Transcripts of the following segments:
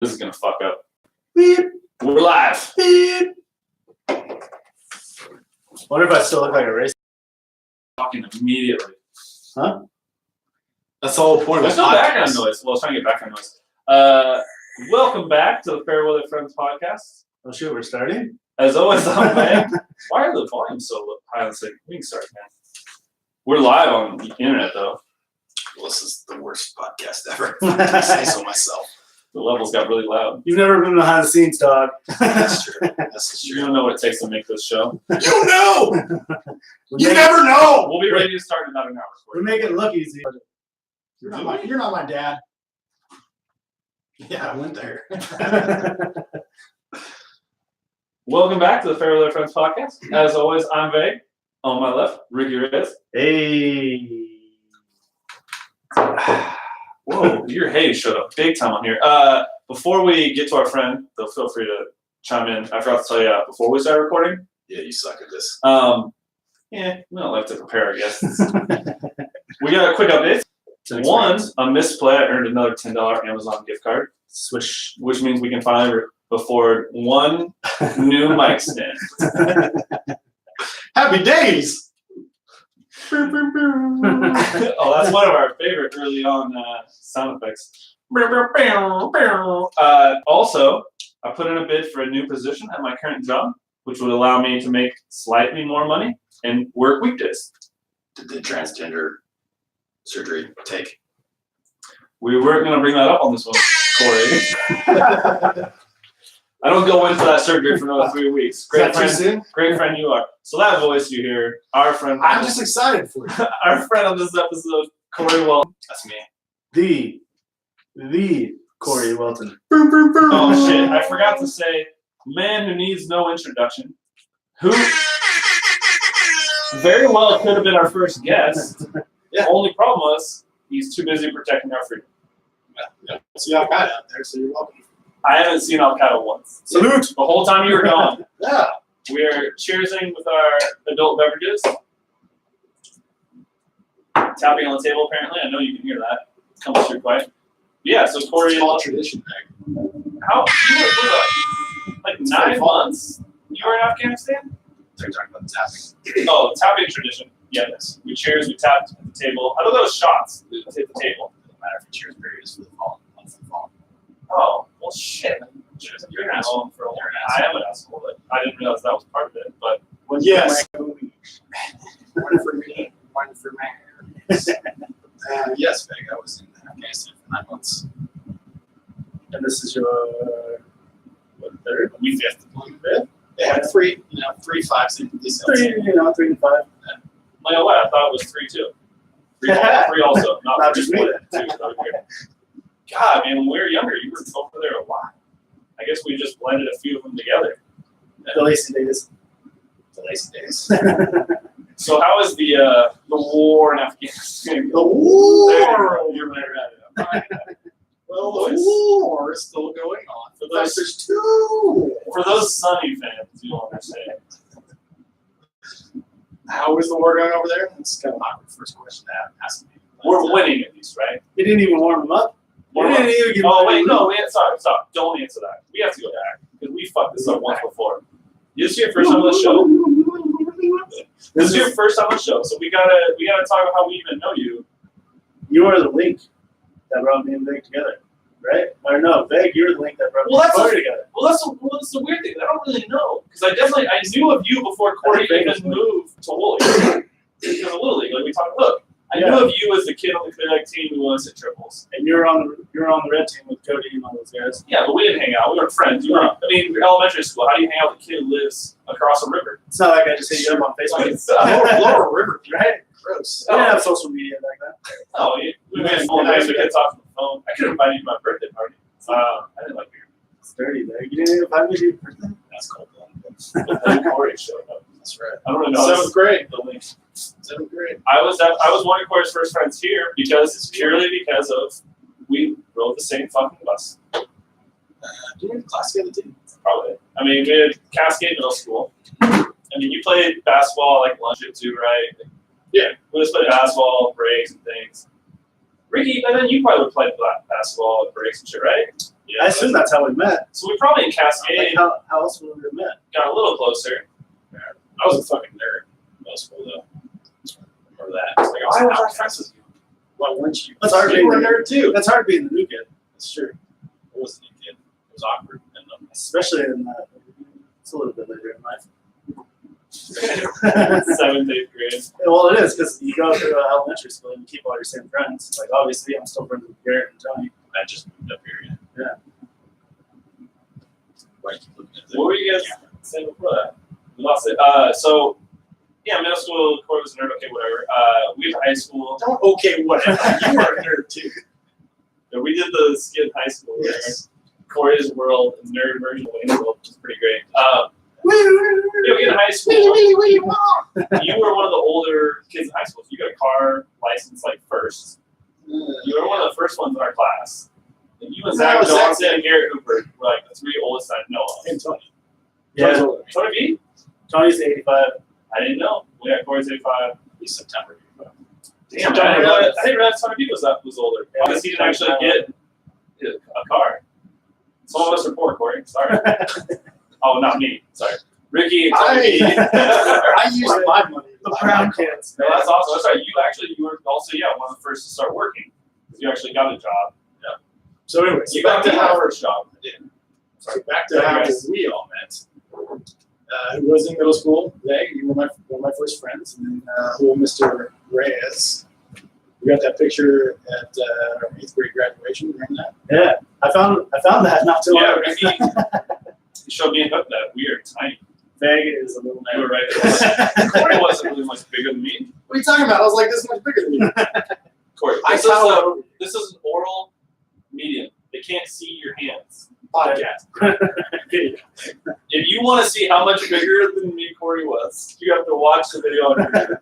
This is gonna fuck up. Beep. We're live. Beep. Wonder if I still look like a racist. Talking immediately. Huh? That's the whole point. There's no background noise. Well, I was trying to get background noise. Welcome back to the Fair Weather Friends podcast. Oh shoot, we're starting? As always, I'm Meg. Why are the volumes so high on the thing? We can start, man. We're live on the internet, though. Well, this is the worst podcast ever. I say so myself. The levels got really loud. You've never been behind the scenes, dog. That's true. That's You true. don't know what it takes to make this show. You know! You never know! We'll be ready to start in about an hour. We make it look easy. You're not my dad. Yeah, I went there. Welcome back to the Fair Weather Friends podcast. As always, I'm Vay. On my left, Ricky Reyes. Hey. Whoa, your hey showed up big time on here. Before we get to our friend, though, feel free to chime in. I forgot to tell you before we started recording. Yeah, you suck at this. Yeah, we don't like to prepare, I guess. We got a quick update. One, a misplay. I earned another $10 Amazon gift card. Swish. Which means we can finally afford one new mic stand. Happy days! Oh, that's one of our favorite early on sound effects. Also, I put in a bid for a new position at my current job, which would allow me to make slightly more money and work weekdays. Did the transgender surgery take? We weren't going to bring that up on this one, Cory. I don't go in for that surgery for another 3 weeks. Great friend you are. So that voice you hear, our friend. I'm just excited for you. Our friend on this episode, Cory Welton. That's me. The Cory Welton. Oh shit! I forgot to say, man who needs no introduction, who very well could have been our first guest. Yeah. Only problem was he's too busy protecting our freedom. Yeah. See Al Qaeda out there, so you're welcome. I haven't seen Al Qaeda once. Salute. The whole time you were gone. Yeah. We are cheersing with our adult beverages. Tapping on the table, apparently. I know you can hear that. It comes through quiet. Yeah, so Cory. It's all tradition, Meg. How? You were like 9 months? You were in Afghanistan? They're talking about the tapping. Oh, tapping tradition. Yes. We cheers, we tapped at the table. I thought that was shots. We hit the table. It doesn't matter if you cheers periods for the fall. Not for the fall. Oh, well, shit. You're an asshole for a while. I am an asshole, but I didn't realize that was part of it. But Yes. One for me. One for me. Yes, Meg. I was in Afghanistan for 9 months. And this is your third? we fifth. They had three 5s in this. 3 and 5. Like, oh, what? I thought it was 3 too. Three also. Not just one. Two. God, man, when we were younger, you were over there a lot. I guess we just blended a few of them together. The lacy days. The lazy days. So how is the war in Afghanistan? The war! You're better at it. Well, the war is still going on. For those, There's 2. for those Sunny fans, you'll understand. How is the war going over there? That's kind of an awkward first question to ask me. We're winning at least, right? You didn't even warm them up. Oh wait, no, sorry, stop. Don't answer that. We have to go back because we fucked this up once before. This is your first time on the show. This is your first time on the show, so we gotta talk about how we even know you. You are the link that brought me and Veg together, right? Or no, Veg, you're the link that brought me and Cory together. Well, that's the weird thing. I don't really know because I knew of you before Cory even moved to Woolly. Because of Little League, like we talked. Look, I knew of you as the kid on the Clear Lake team who wants to hit triples. And you're on the red team with Cody and all those guys. Yeah, but we didn't hang out. We weren't friends. We're elementary school. How do you hang out with a kid who lives across a river? It's not like I just hit you up on Facebook. Lower river, Right? gross. I didn't have social media back then. Oh, we had 4 days. We could talk on the phone. I could have invited you to my birthday party. I didn't like your. It's dirty, Veg. You didn't even invite me to your birthday? That's cold. But then Cory showed up. That's right. I don't really know. 7th grade. The link. 7th grade. I was one of Cory's first friends here purely because of we rode the same fucking bus. Do you have a class together too? Probably. I mean, we had Cascade Middle School. I mean, you played basketball like lunch too, right? Yeah. We just played basketball, breaks, and things. Ricky, and then you probably would play basketball, breaks, and shit, right? Yeah, I assume that's how we met. So we probably in Cascade Like, how else would we have met? got a little closer. I was a fucking nerd in middle school though. Remember that? It's like, Why was I outcast. friends with you? Why weren't you? That's hard You being were a the nerd too. That's hard being the new kid, That's true. It wasn't a kid. It was awkward. And especially in it's a little bit later in life. 7th, 8th grade. Well, it is because you go through elementary school and you keep all your same friends. Like obviously, I'm still friends with Garrett and Johnny. I just moved up here. Yeah. Why keep looking at What were you guys saying before that? We lost it. So, yeah, middle school, Cory was a nerd, okay, whatever. We had high school. Don't okay, whatever. You were a nerd too. Yeah, we did the skit in high school. Yes. Cory's World, the nerd version of Wayne's World, which is pretty great. Yeah, we in high school. You were one of the older kids in high school. So you got a car license like first. You were one of the first ones in our class. And you and No, Zach Zach Johnson and Garrett Hooper were like the 3 oldest I know of. And Tony. Yeah. Tony B? Johnny's 85. I didn't know. Yeah, Cory's 85. He's September. Damn, I didn't realize Tony B was older. Because he didn't actually get a car. Some of us are poor, Cory. Sorry. Oh, not me. Sorry. Ricky and Tony B. I used my money. The brown kids. No, that's awesome. That's right. You were also, one of the first to start working. Because you actually got a job. So anyways, You got my first job. I did. So back to how we all met. Who was in middle school? They, you were one of my first friends, and then little Mr. Reyes. We got that picture at our 8th grade graduation. Remember that? Yeah, I found that not too long Yeah, ago. Ricky showed me hook that. We are tiny. Veg is a little You were nerd. right. Cory wasn't really much bigger than me. What are you talking about? I was like this much bigger than you. Cory, this is an oral medium. They can't see your hands. Podcast. If you want to see how much bigger than me Cory was, you have to watch the video on YouTube.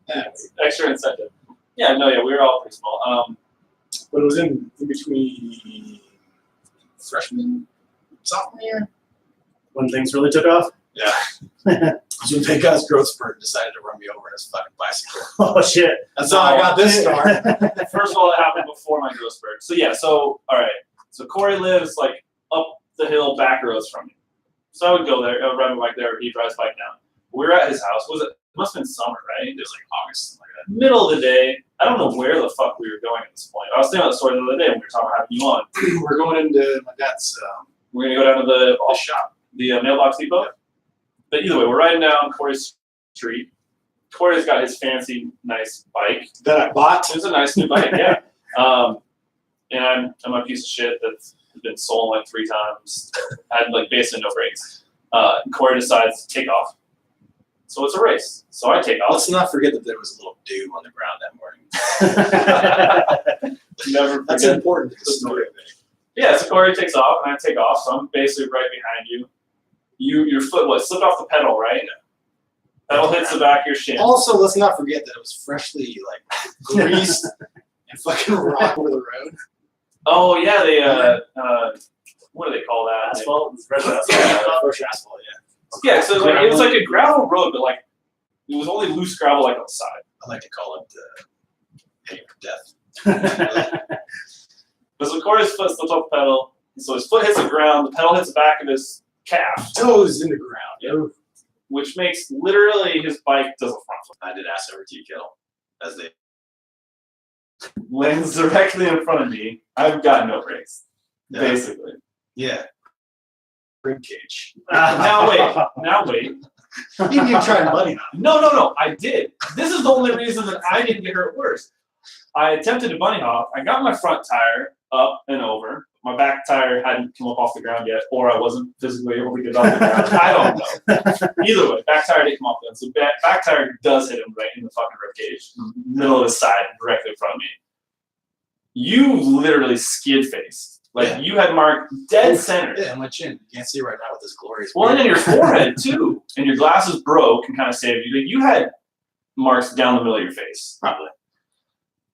Yes. Extra incentive. Yeah, we were all pretty small. But it was in between freshman, sophomore year. When things really took off. Yeah. That's when Big Guy's growth spurt decided to run me over in his fucking bicycle. Oh shit! That's how I got this start. First of all, it happened before my growth spurt. So all right. So Cory lives like up the hill, back roads from me. So I would go there, ride my bike there. He drives bike down. We were at his house. It must have been summer, right? It was like August, like that. Middle of the day. I don't know where the fuck we were going at this point. I was thinking about the story the other day when we were talking about having you on. We're going into my dad's We're gonna go down to the shop. The mailbox depot. Yeah. But either way, we're riding down Cory's street. Cory's got his fancy, nice bike. That I bought. It's a nice new bike, yeah. And I'm a piece of shit that's been stolen like 3 times. I had like basically no brakes. Cory decides to take off. So it's a race. So I take off. Let's not forget that there was a little dew on the ground that morning. Never forget. That's important to the story. Yeah, so Cory takes off and I take off. So I'm basically right behind you. Your foot slipped off the pedal, right? Pedal hits the back of your shin. Also, let's not forget that it was freshly like greased and fucking raw over the road. Oh yeah, they what do they call that? Asphalt. It's fresh asphalt. Fresh asphalt, yeah. Yeah, so it was like a gravel road, but like it was only loose gravel like on the side. I like to call it paying for death. But so Cory's foot slipped off the pedal, so his foot hits the ground. The pedal hits the back of his calf, Toes in the ground. Yeah. Which makes literally his bike does a front flip. I did ass over tea kettle, as they. Lands directly in front of me. I've got no brakes, basically. Yeah. Rib cage. Now wait. You didn't even try bunny hop. No, I did. This is the only reason that I didn't get hurt worse. I attempted to bunny hop. I got my front tire up and over. My back tire hadn't come up off the ground yet, or I wasn't physically able to get off the ground. I don't know. Either way, back tire didn't come off then. So back tire does hit him right in the fucking ribcage, middle of his side, directly in front of me. You literally skid faced. Like you had marked dead center. Yeah, my chin. You can't see right now with this glorious. Well, and then your forehead too, and your glasses broke and kind of saved you. Like you had marks down the middle of your face. Probably.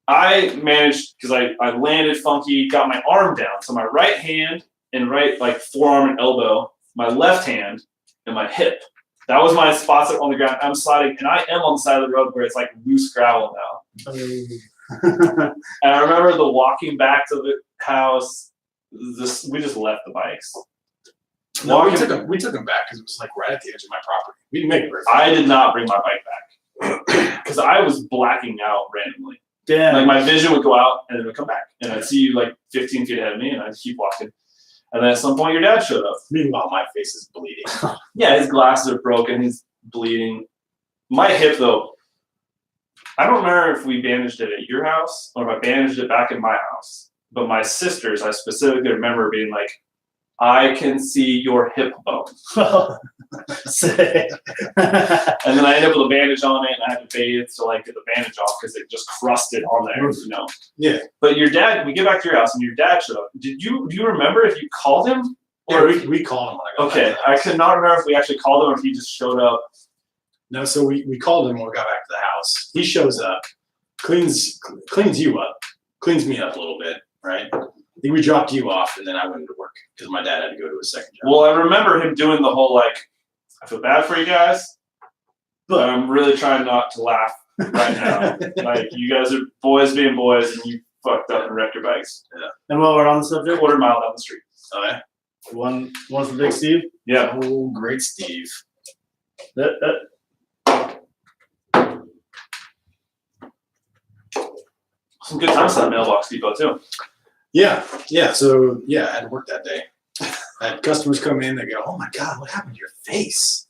I managed because I landed funky, got my arm down. So my right hand and right like forearm and elbow, my left hand and my hip. That was my spots on the ground. I'm sliding, and I am on the side of the road where it's like loose gravel now. And I remember the walking back to the house, we just left the bikes. No, we took them back because it was like right at the edge of my property. We didn't make it very far. I did not bring my bike back because I was blacking out randomly. Damn. Like my vision would go out and it would come back, and I'd see you like 15 feet ahead of me, and I'd keep walking. And then at some point, your dad showed up. Meanwhile, my face is bleeding. Yeah, his glasses are broken. He's bleeding. My hip, though, I don't remember if we bandaged it at your house or if I bandaged it back in my house. But my sisters, I specifically remember being like, I can see your hip bone. Sick. And then I ended up with a bandage on it, and I had to bathe to like get the bandage off because it just crusted on there, you know. Yeah. But your dad, we get back to your house, and your dad showed up. Do you remember if you called him? Or we called him when I got Okay, back. I could not remember if we actually called him or if he just showed up. No, so we called him when we got back to the house. He shows up, cleans you up, cleans me up a little bit, right? I think we dropped you off, and then I went to work because my dad had to go to a second job. Well, I remember him doing the whole like, I feel bad for you guys, but I'm really trying not to laugh right now. Like, you guys are boys being boys, and you fucked up and wrecked your bikes. Yeah. And while we're on the subject, 1/4 mile down the street. Oh, yeah? one for Big Steve. Yeah. Oh, great Steve. Some good times at that mailbox depot too. Yeah. So, I had to work that day. I had customers come in, they go, oh my God, what happened to your face?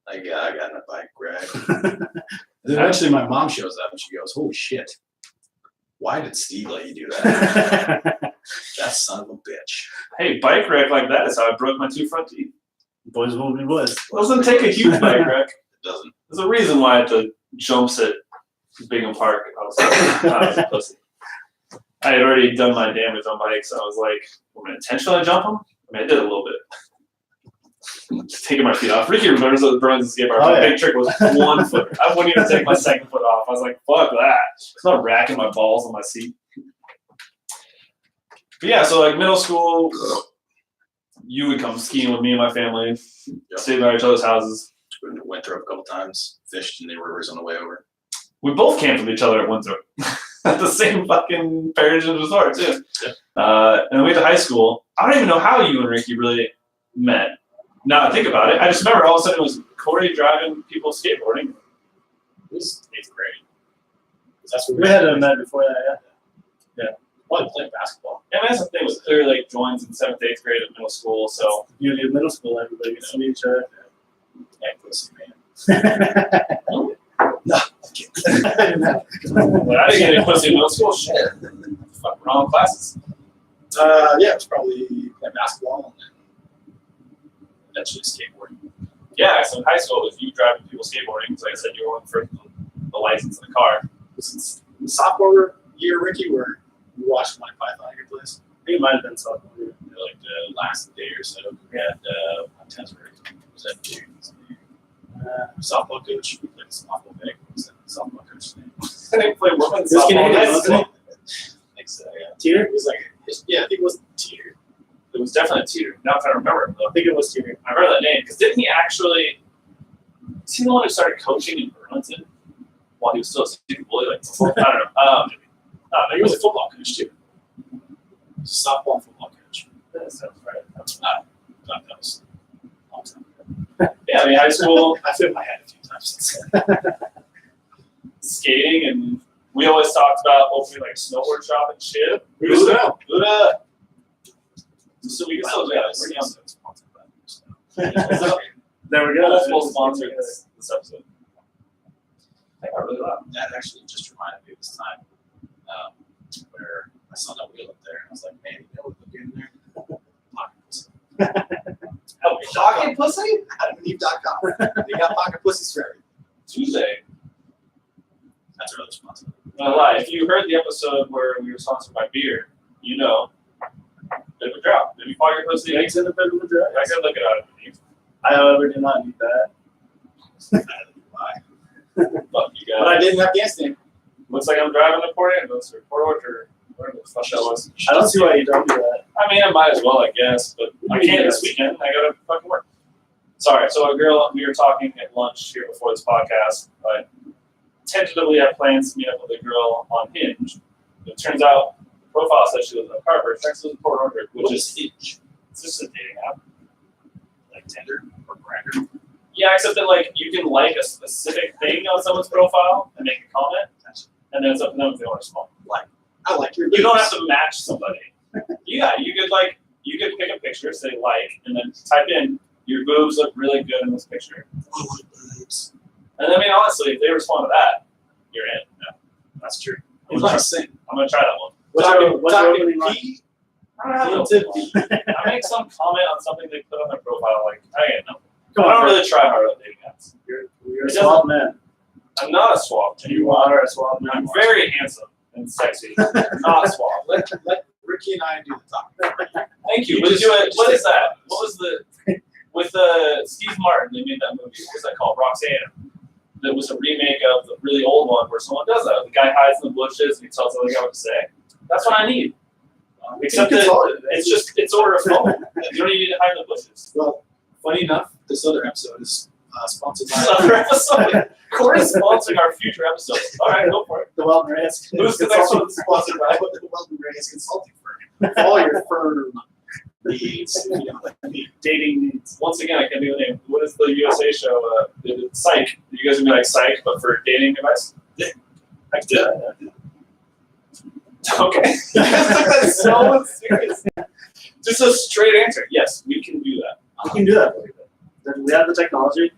Like, yeah, I got in a bike wreck. And then eventually my mom shows up and she goes, holy shit. Why did Steve let you do that? That son of a bitch. Hey, bike wreck like that is how I broke my 2 front teeth. Boys will be boys. It doesn't take a huge bike wreck. It doesn't. There's a reason why at the jumps at Bingham Park, I was a pussy. I had already done my damage on bikes, so I was like, I'm going to intentionally jump them? I mean, I did a little bit. Just taking my feet off. Ricky remembers the Bruins escape park. My big trick was 1 foot. I wouldn't even take my second foot off. I was like, fuck that. It's not racking my balls on my seat. But yeah, so like middle school, you would come skiing with me and my family, stay by each other's houses. We went through a couple times, fished in the rivers on the way over. We both camped with each other at Winthrop. At the same fucking Paris Resort, too. Yeah. And then we went to high school. I don't even know how you and Ricky really met. Now that I think about it, I just remember all of a sudden it was Cory driving people skateboarding. It was 8th grade. That's what We had met before that, yeah. Probably playing basketball. And that's the thing, was clearly like joins in 7th, 8th grade at middle school, so. That's the beauty of middle school, everybody gets to meet each other. Yeah, pussy, man. No, I'm kidding. When I didn't get any pussy in middle school, shit. Fuck, wrong classes. Yeah, it was probably playing basketball and then eventually skateboarding. Yeah, so in high school, it was you driving people skateboarding, because like I said, you were looking for the license in the car. Since sophomore year, Ricky, where we watched Monty Python at your place. I think it might have been sophomore year. Like the last day or so, we had tennis break. Was that dude? Softball coach. We played softball big. What was that softball coach's name? I didn't play women's This softball. Canadian, That's wasn't it? I think so, yeah. Teeter? It was like, I think it was Teeter. It was definitely a Teeter. Now I'm trying to remember. I think it was Teeter. I remember that name because didn't he actually? Is he the one who started coaching in Burlington while he was still a student bully? Like before? I don't know. He was a football coach too. Softball football coach. That sounds right. That was a long time ago. Yeah, I mean high school I fit my head a few times since then. skating, and we always talked about opening like a snowboard shop and shit. We was now. So we can still do that. We're young. There we go. Multiple sponsors this episode. I think I really love. That actually just reminded me of this time where I saw that wheel up there, and I was like, man, you know what would in there? Pocket pussy. Oh, pocket pussy? AdamandEve.com. They got pocket pussies for everything. Tuesday. That's our other sponsor. No lie. If you heard the episode where we were sponsored by beer, you know, bit of a drop. Maybe pocket pussy. Thanks in the bit of a dress. I could look it out. I, however, do not need that. Fuck you guys. But I did in Afghanistan. Looks like I'm driving to Port Angeles or Port Orchard, whatever the fuck that was. I don't see why you don't do that. I mean, I might as well, I guess, but I can't this weekend. I gotta fucking work. Sorry. So a girl, we were talking at lunch here before this podcast, but tentatively have plans to meet up with a girl on Hinge. It turns out the profile says she lives in Carver. She actually lives in Port Orchard, which is huge. It's just a dating app. Like Tinder or Grindr. Yeah, except that like you can like a specific thing on someone's profile and make a comment, and then it's up to them if they want to respond. I like your. You don't have to match somebody. Yeah, you could pick a picture, say like, and then type in your boobs look really good in this picture. I like boobs. And I mean, honestly, if they respond to that, you're in. Yeah, That's true. I'm gonna try that one. What's your opening line? P. I don't have no Into clue. I make some comment on something they put on their profile, like I get no. Come I on, don't bro. really try hard on dating apps. You're a swab man. I'm not a swab. You are a swab man. I'm very handsome and sexy. Not a swab. Let Ricky and I do the talking. Thank you. You What just- do it? just What is take that? What was the with Steve Martin? They made that movie. What was that called? Roxanne. That was a remake of the really old one where someone does that. The guy hides in the bushes and he tells the other guy what to say. That's what I need. Except that it's over a phone. You don't even need to hide in the bushes. Well, funny enough, this other episode is sponsored This by. other episode. Cory's sponsoring our future episodes. All right, go for it. The Welton Reyes. Who's the next one sponsored by? The Welton Reyes Consulting Firm. For all your firm needs, you know, Dating needs. Once again, I can't do the name. What is the USA show? Psych. You guys would be like Psych, but for dating advice? I did. Okay. You guys took that so serious. Just a straight answer. Yes, we can do that. We can do that. We have the technology.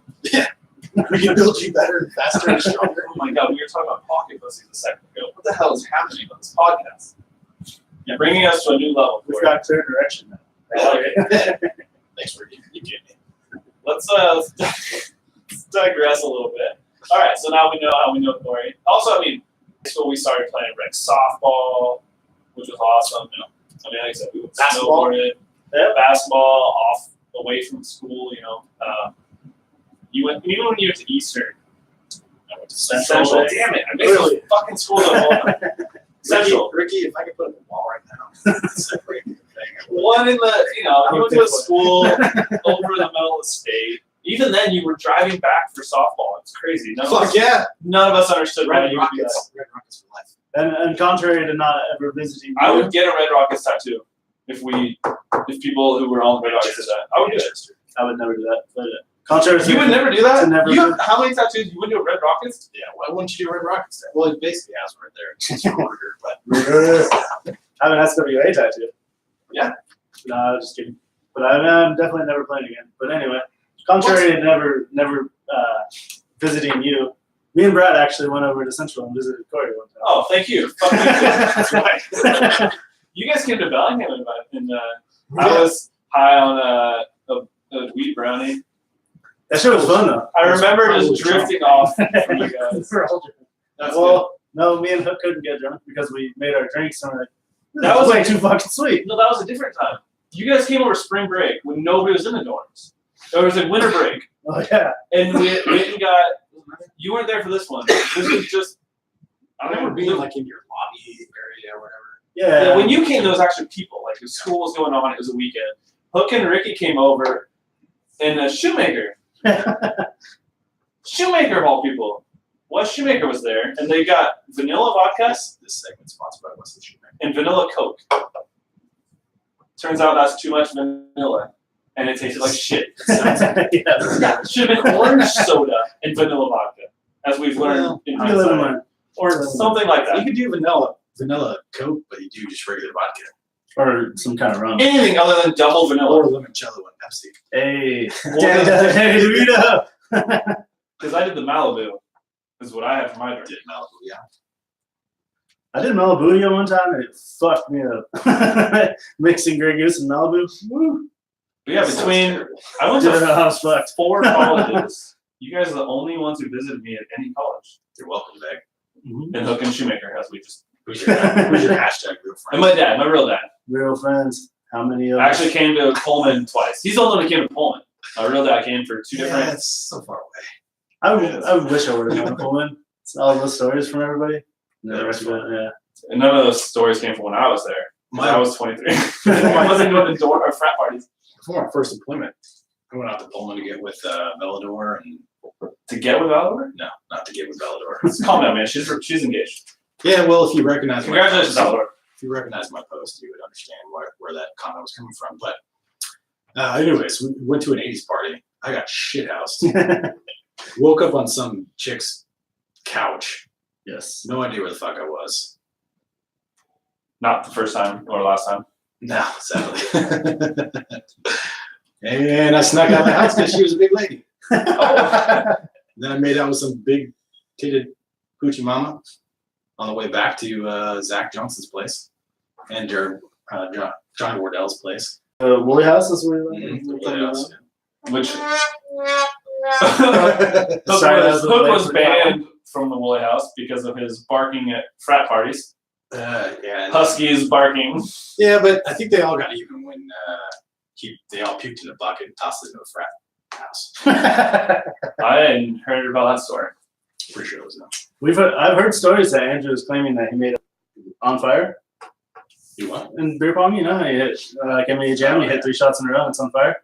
We can build you better and faster and stronger. Oh my god, we were talking about pocket pussies a second ago. What the hell is happening on this podcast? You're bringing us to a new level. We've Cory. got clear direction now. Thanks for you get me. Let's digress a little bit. All right, so now we know how we know Cory. Also, I mean, high school we started playing rec softball, which was awesome. You know, I mean, like I said, we Basketball. snowboarded, basketball off away from school. You know, even when you went to Eastern. I went to Central. Damn it! I made those fucking schools up all Central. Ricky, if I could put up a wall right now, separate the thing. One in the, you know, I you would went to a think so. school over in the middle of the state. Even then, you were driving back for softball. It's crazy. Fuck yeah! None of us understood why Red you would do that. Rockets. Red Rockets for life. And contrary to not ever visiting, I would get a Red Rockets tattoo if people who were on the Red Rockets did that. I would do it. I would never do that. But contrary to You would never do that? To never You do- have, how many tattoos? You wouldn't do a Red Rockets? Yeah, why wouldn't you do Red Rockets? Well, it basically has right there. It's your order, but I have an SWA tattoo. Yeah. No, just kidding. But I'm definitely never playing again. But anyway, contrary to never visiting you, me and Brad actually went over to Central and visited Cory one time. Oh, thank you. Fuck you. That's right. You guys came to Bellingham and I was high on a weed brownie. That shit was fun though. I remember just drifting off from you guys. We're all drunk. That's Well, no, me and Hook couldn't get drunk because we made our drinks and we're like, That was way like- too fucking sweet. No, that was a different time. You guys came over spring break when nobody was in the dorms. It was like winter break, Oh yeah. and we went and got. You weren't there for this one. This was just. I remember being like in your lobby area or whatever. Yeah. Yeah, when you came, there was actually people. Like the school was going on. It was a weekend. Hook and Ricky came over, and a shoemaker. Shoemaker of all people. Wes Shoemaker was there, and they got vanilla vodka This segment's sponsored by Wesley Shoemaker. and vanilla Coke. Turns out that's too much vanilla, and it tasted like shit. yeah. Yeah, it should have been orange soda and vanilla vodka, as we've learned in You live and hindsight. learn. Or something like You that. could do vanilla Coke, but you do just regular vodka. Or some kind of rum. Anything other than double vanilla. Or limoncello and Pepsi. Hey. Well, Hey, Dorito. Because I did the Malibu, is what I had for my drink. Did Malibu, yeah. I did Malibu one time and it fucked me up. Mixing Grey Goose and Malibu. Woo. But yeah, between I went Didn't know to how I was fucked. 4 colleges. You guys are the only ones who visited me at any college. You're welcome back. Mhm. And Hook and Shoemaker, as we just. Who's your hashtag real friend? And my dad, my real dad. Real friends. How many of I actually came to Pullman twice. He's the only one who came to Pullman. My real dad came for 2 Yeah, different. it's so far away. I wish I would have gone to Pullman. It's all those stories from everybody. Yeah, Never yeah. And none of those stories came from when I was there. 'Cause I was 23. I wasn't going to door or frat parties. Before my first employment, I went out to Pullman to get with Bellador and To get with Oliver? no, not to get with Bellador. Calm down, man. She's engaged. Yeah, well, if you recognize Congratulations, my Oliver. you recognize my post, you would understand where that comment was coming from. But anyways, we went to an 80s party. I got shithoused. Woke up on some chick's couch. Yes. No idea where the fuck I was. Not the first time or last time. No, sadly. And I snuck out the house because she was a big lady. Then I made out with some big titted hoochie mama on the way back to Zach Johnson's place and John Wardell's place. Woolly House is where The Woolly House, Which Sorry, that was the Hook late was for banned from the Woolly House because of his barking at frat parties. yeah. Huskies barking. Yeah, but I think they all got even when they all puked in a bucket and tossed it into a frat house. I hadn't heard about that story. Pretty sure it was them. I've heard stories that Andrew is claiming that he made it on fire You what? in beer pong. You know, he hit like NBA Jam. He hit 3 shots in a row and it's on fire.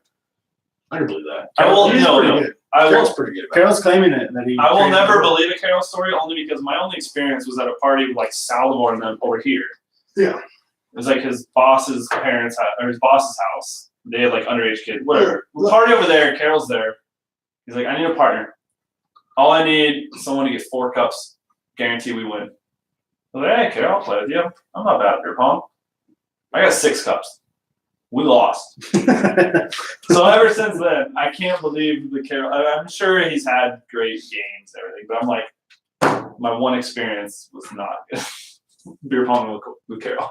I can believe that. I will He's pretty good. I will, Carol's pretty good about Carol's claiming it that he. I will created never the rule. believe a Carol story only because my only experience was at a party with like Salvador and them over here. Yeah. It was like his boss's parents' house, or his boss's house. They had like underage kids, whatever. We party over there. Carol's there. He's like, I need a partner. All I need is someone to get 4 cups. Guarantee we win. I was like, hey, Carol, I'll play with you. I'm not bad at beer pong. I got 6 cups. We lost. So ever since then, I can't believe the Carol. I'm sure he's had great games and everything, but I'm like, my one experience was not good. Beer pong with Carol.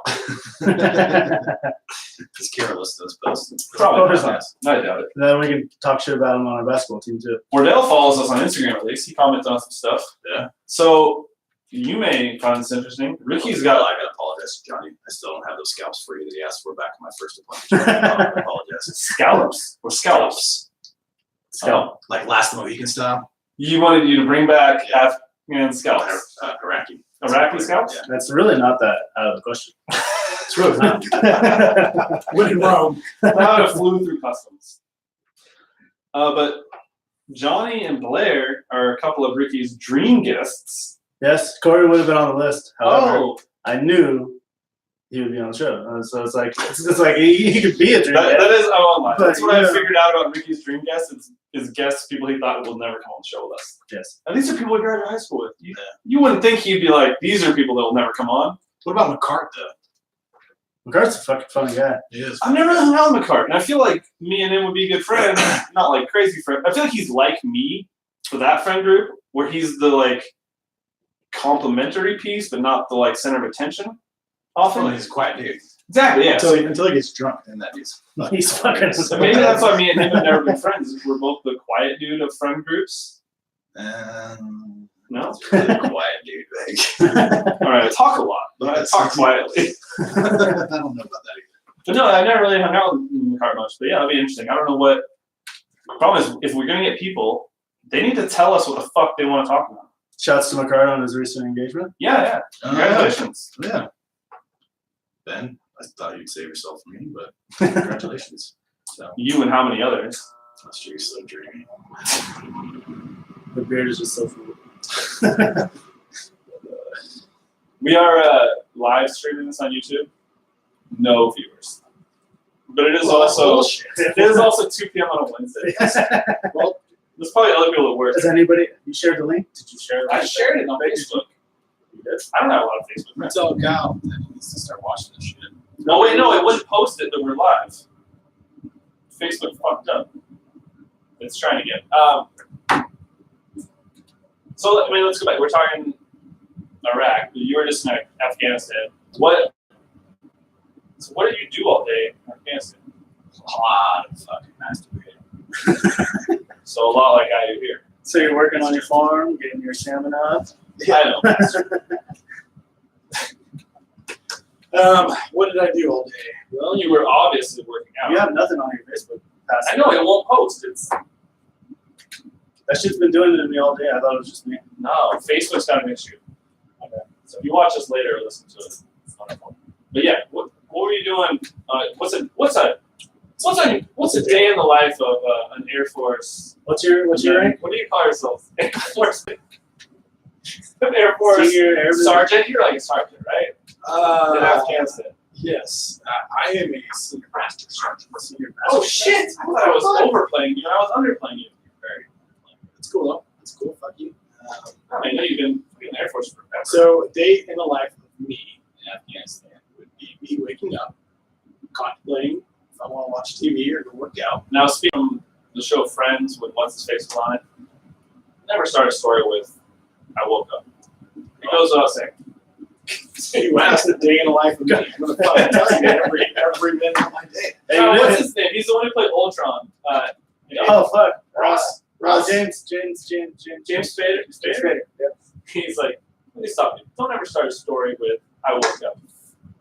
Does Carol listen to those posts? Probably not. I doubt it. Then we can talk shit about him on our basketball team too. Wardell follows us on Instagram at least. He comments on some stuff. Yeah. So you may find this interesting. Ricky's got. I gotta apologize to Johnny. I still don't have those scalps for you that he asked for back in my first appointment. I apologize. Scallops or scallops. Scallop. Like last Mohican style. You wanted you to bring back Yeah. Afghan scallops. Iraqi. Iraqi scallops? Yeah. That's really not that out of the question. It's really not. When in Rome. Now it flew through customs. But Johnny and Blair are a couple of Ricky's dream guests. Yes, Cory would have been on the list. However, Oh, I knew he would be on the show. So it's like he could be a dream that guest. is online. That's what I Yeah. figured out about Ricky's dream guests. Is guests people he thought will never come on the show with us. Yes. And these are people we graduated high school with. You wouldn't think he'd be like, these are people that will never come on. What about McCart though? McCart's a fucking funny guy. He is. I've never hung out with McCart, and I feel like me and him would be good friends, not like crazy friends. I feel like he's like me for that friend group, where he's the like complimentary piece, but not the like center of attention. Often, Well, he's a quiet dude. exactly, yeah. Until he gets drunk, then that is. He's fucking. So maybe that's why me and him have never been friends. Is we're both the quiet dude of friend groups. No, He's a really quiet dude. Like. all right, I talk a lot, but I talk quietly. I don't know about that either. But no, I never really hung out with McCart much. But yeah, that'd be interesting. I don't know what. The problem is, if we're gonna get people, they need to tell us what the fuck they want to talk about. Shouts to McCart on his recent engagement. Yeah. Congratulations. Yeah. Ben, I thought you'd save yourself from me, but congratulations. So You and how many others? that's true. So dreamy. The beard is just so full. We are live streaming this on YouTube. No viewers. But it is also bullshit. it is also 2 p.m. on a Wednesday. Well, there's probably other people that work. Does anybody? You shared the link? Did you share the I link? shared it on Facebook. You did? I don't have a lot of Facebook I friends. tell Cal that he needs to start watching this shit. No, wait, no, it wouldn't post it that we're live. Facebook fucked up. It's trying again. So, I mean, let's go back. We're talking Iraq. You were just in Afghanistan. What did you do all day in Afghanistan? A lot of fucking masturbating. So a lot like I do here. So you're working on your farm, getting your salmon up. I know. What did I do all day? Well, you were obviously working out. You have nothing on your Facebook. I know, it won't post. It's That shit's been doing it to me all day. I thought it was just me. no, Facebook's got an issue. Okay. So if you watch this later or listen to it, it's on our phone. But yeah, what were you doing? What's a day in the life of an Air Force? What's your rank? What do you call yourself? Air Force. Air Force Senior Airman. sergeant. You're like a sergeant, right? In Afghanistan. Yes, I am a senior master sergeant. Oh shit! I thought I was overplaying you. I was underplaying you. Very. It's cool though. It's cool. Fuck you. I know you've been in the Air Force forever. So, a day in the life of me in Afghanistan would be me waking up, contemplating if I want to watch TV or go work out. Now, speaking of the show Friends with what's his face on it, never start a story with "I woke up." It goes without saying. So you asked a day in the life of me. I'm gonna fucking tell you every minute of my day. Hey, What's his name? He's the one who played Ultron. Oh fuck. Ross. James Spader. Spader. Yep. He's like, let me stop you. Don't ever start a story with "I woke up."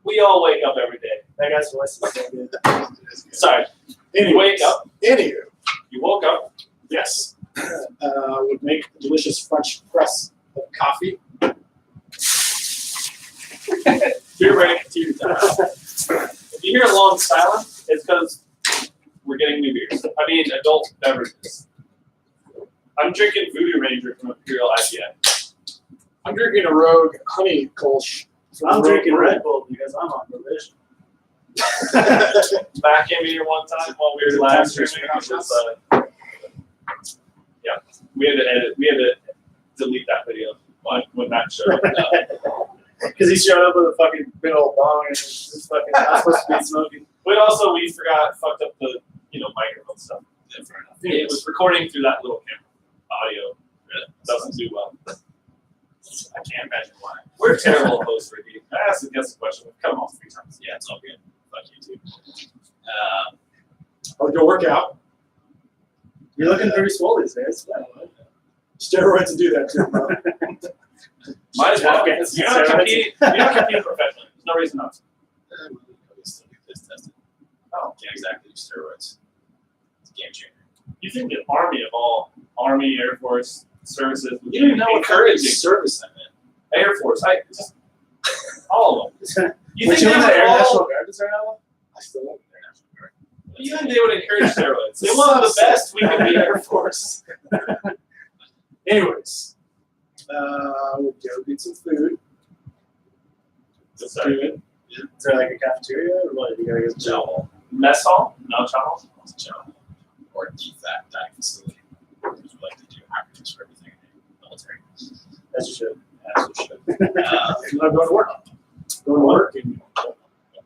We all wake up every day. That guy's voice is so good. Sorry. You wake up. Anywho, You woke up. yes. Would make a delicious French press of coffee. Beer break. Tea time. If you hear a long silence, it's because we're getting new beers. I mean, adult beverages. I'm drinking Voodoo Ranger from Imperial IPA. I'm drinking a Rogue Honey Kolsch. I'm drinking Red Bull because I'm on probation. Back in here one time while we were live streaming. Yeah, we had to edit. We had to delete that video when that showed up. Because he showed up with a fucking big old bong and just fucking not supposed to be smoking. But also, we fucked up the microphone stuff. Yeah, fair enough. It was recording through that little camera. Audio doesn't do well. I can't imagine why. We're terrible hosts, Ricky. I asked the guest a question. We've come off 3 times. Yeah, it's all good. Fuck you too. I would go work out. You're looking pretty swole these days. Steroids to do that too, bro. Might as well. Okay. You're not competing professionally. There's no reason not to. Still get this tested. Oh. Can't exactly use steroids. It's a game changer. You think the Army of all Army, Air Force services would You don't even know what encouraging service I'm in. Air Force. I just all of them. You Would think you they in the would Air all? National Guard this right now? I still love the National Guard. You think they would encourage steroids? They want the best we can be Air Force. Anyways, we'll go get some food. That's good. Is there like a cafeteria or what? You gotta get Chow hall. Mess hall? No chow hall. Chow hall. Or a DFAT dining facility. Because we like to do acronyms for everything in the military. As you should. As we should. And I'm going to work. Going to work and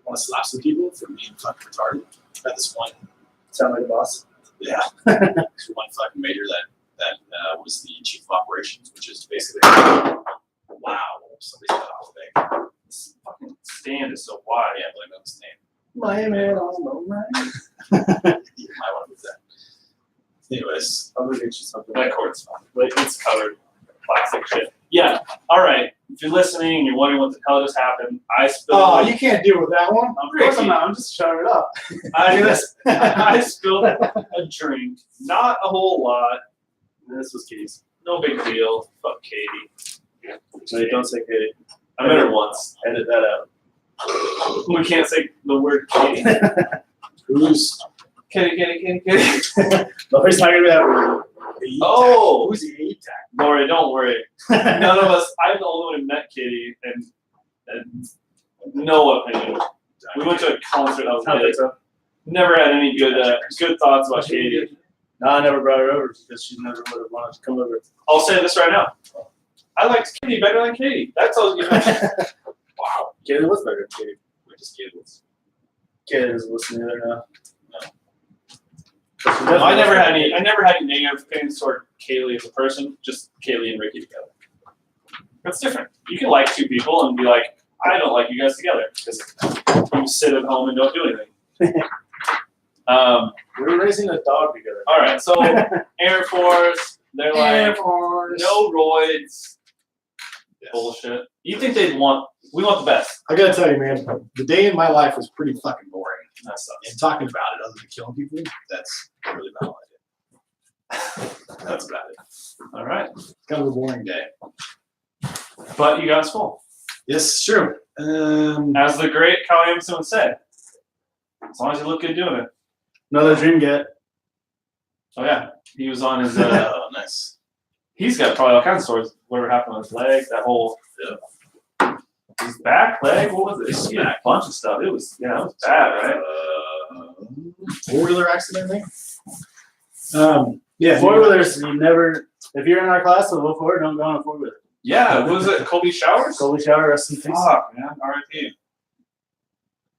want to slap some people for being fucking retarded. I had this one. Sound like a boss. Yeah. This one fucking major that was the chief of operations, which is basically wow, somebody's got a holiday. This fucking stand is so wide. Yeah, blame it on the stand. Miami all right. You might want to move that. Anyways, I'm gonna get you something. That cord's fine. But it's covered. Plastic shit. Yeah. All right. If you're listening and you're wondering what the hell just happened, I spilled. oh, you can't deal with that one. Of course I'm not. I'm just showing it up. I spilled a drink. Not a whole lot. This was Katie's. No big deal. Fuck Katie. No, don't say Katie. I met her once. Edit that out. We can't say the word Katie. Who's Katie. Lori's not gonna be happy. Oh, who's the A tag? Lori, don't worry. None of us. I'm the only one who met Katie, and no opinion. We went to a concert that was I don't think good. so. Never had any good thoughts about Katie. No, I never brought her over because she never would have wanted to come over. I'll say this right now. I liked Katie better than Katie. That's all you know. Wow. Katie was better than Katie. We're just kids. Katie doesn't listen to her now. I never had any negative things toward Kaylee as a person, just Kaylee and Ricky together. That's different. You can like 2 people and be like, I don't like you guys together because you sit at home and don't do anything. We were raising a dog together. All right, so Air Force, they're like, no roids. Yes. Bullshit. You think we want the best. I gotta tell you, man, the day in my life was pretty fucking boring. That sucks. And talking about it, other than killing people, that's really about all I did. That's about it. All right. It's kind of a boring day. But you got us full. Yes, sure. As the great Kyle Emerson would say, as long as you look good doing it. Another dream get. Oh, yeah. He was on his, oh, nice. He's got probably all kinds of stories. Whatever happened with his leg, that whole his back, leg, what was it? He had a bunch of stuff. It was it was bad, right? Four-wheeler accident, I think. Yeah, four-wheelers, you never, if you're in our class of 04, don't go on a four-wheeler. Yeah, what was it? Colby Showers? Colby Shower, rest in peace. Fuck, man. R.I.P.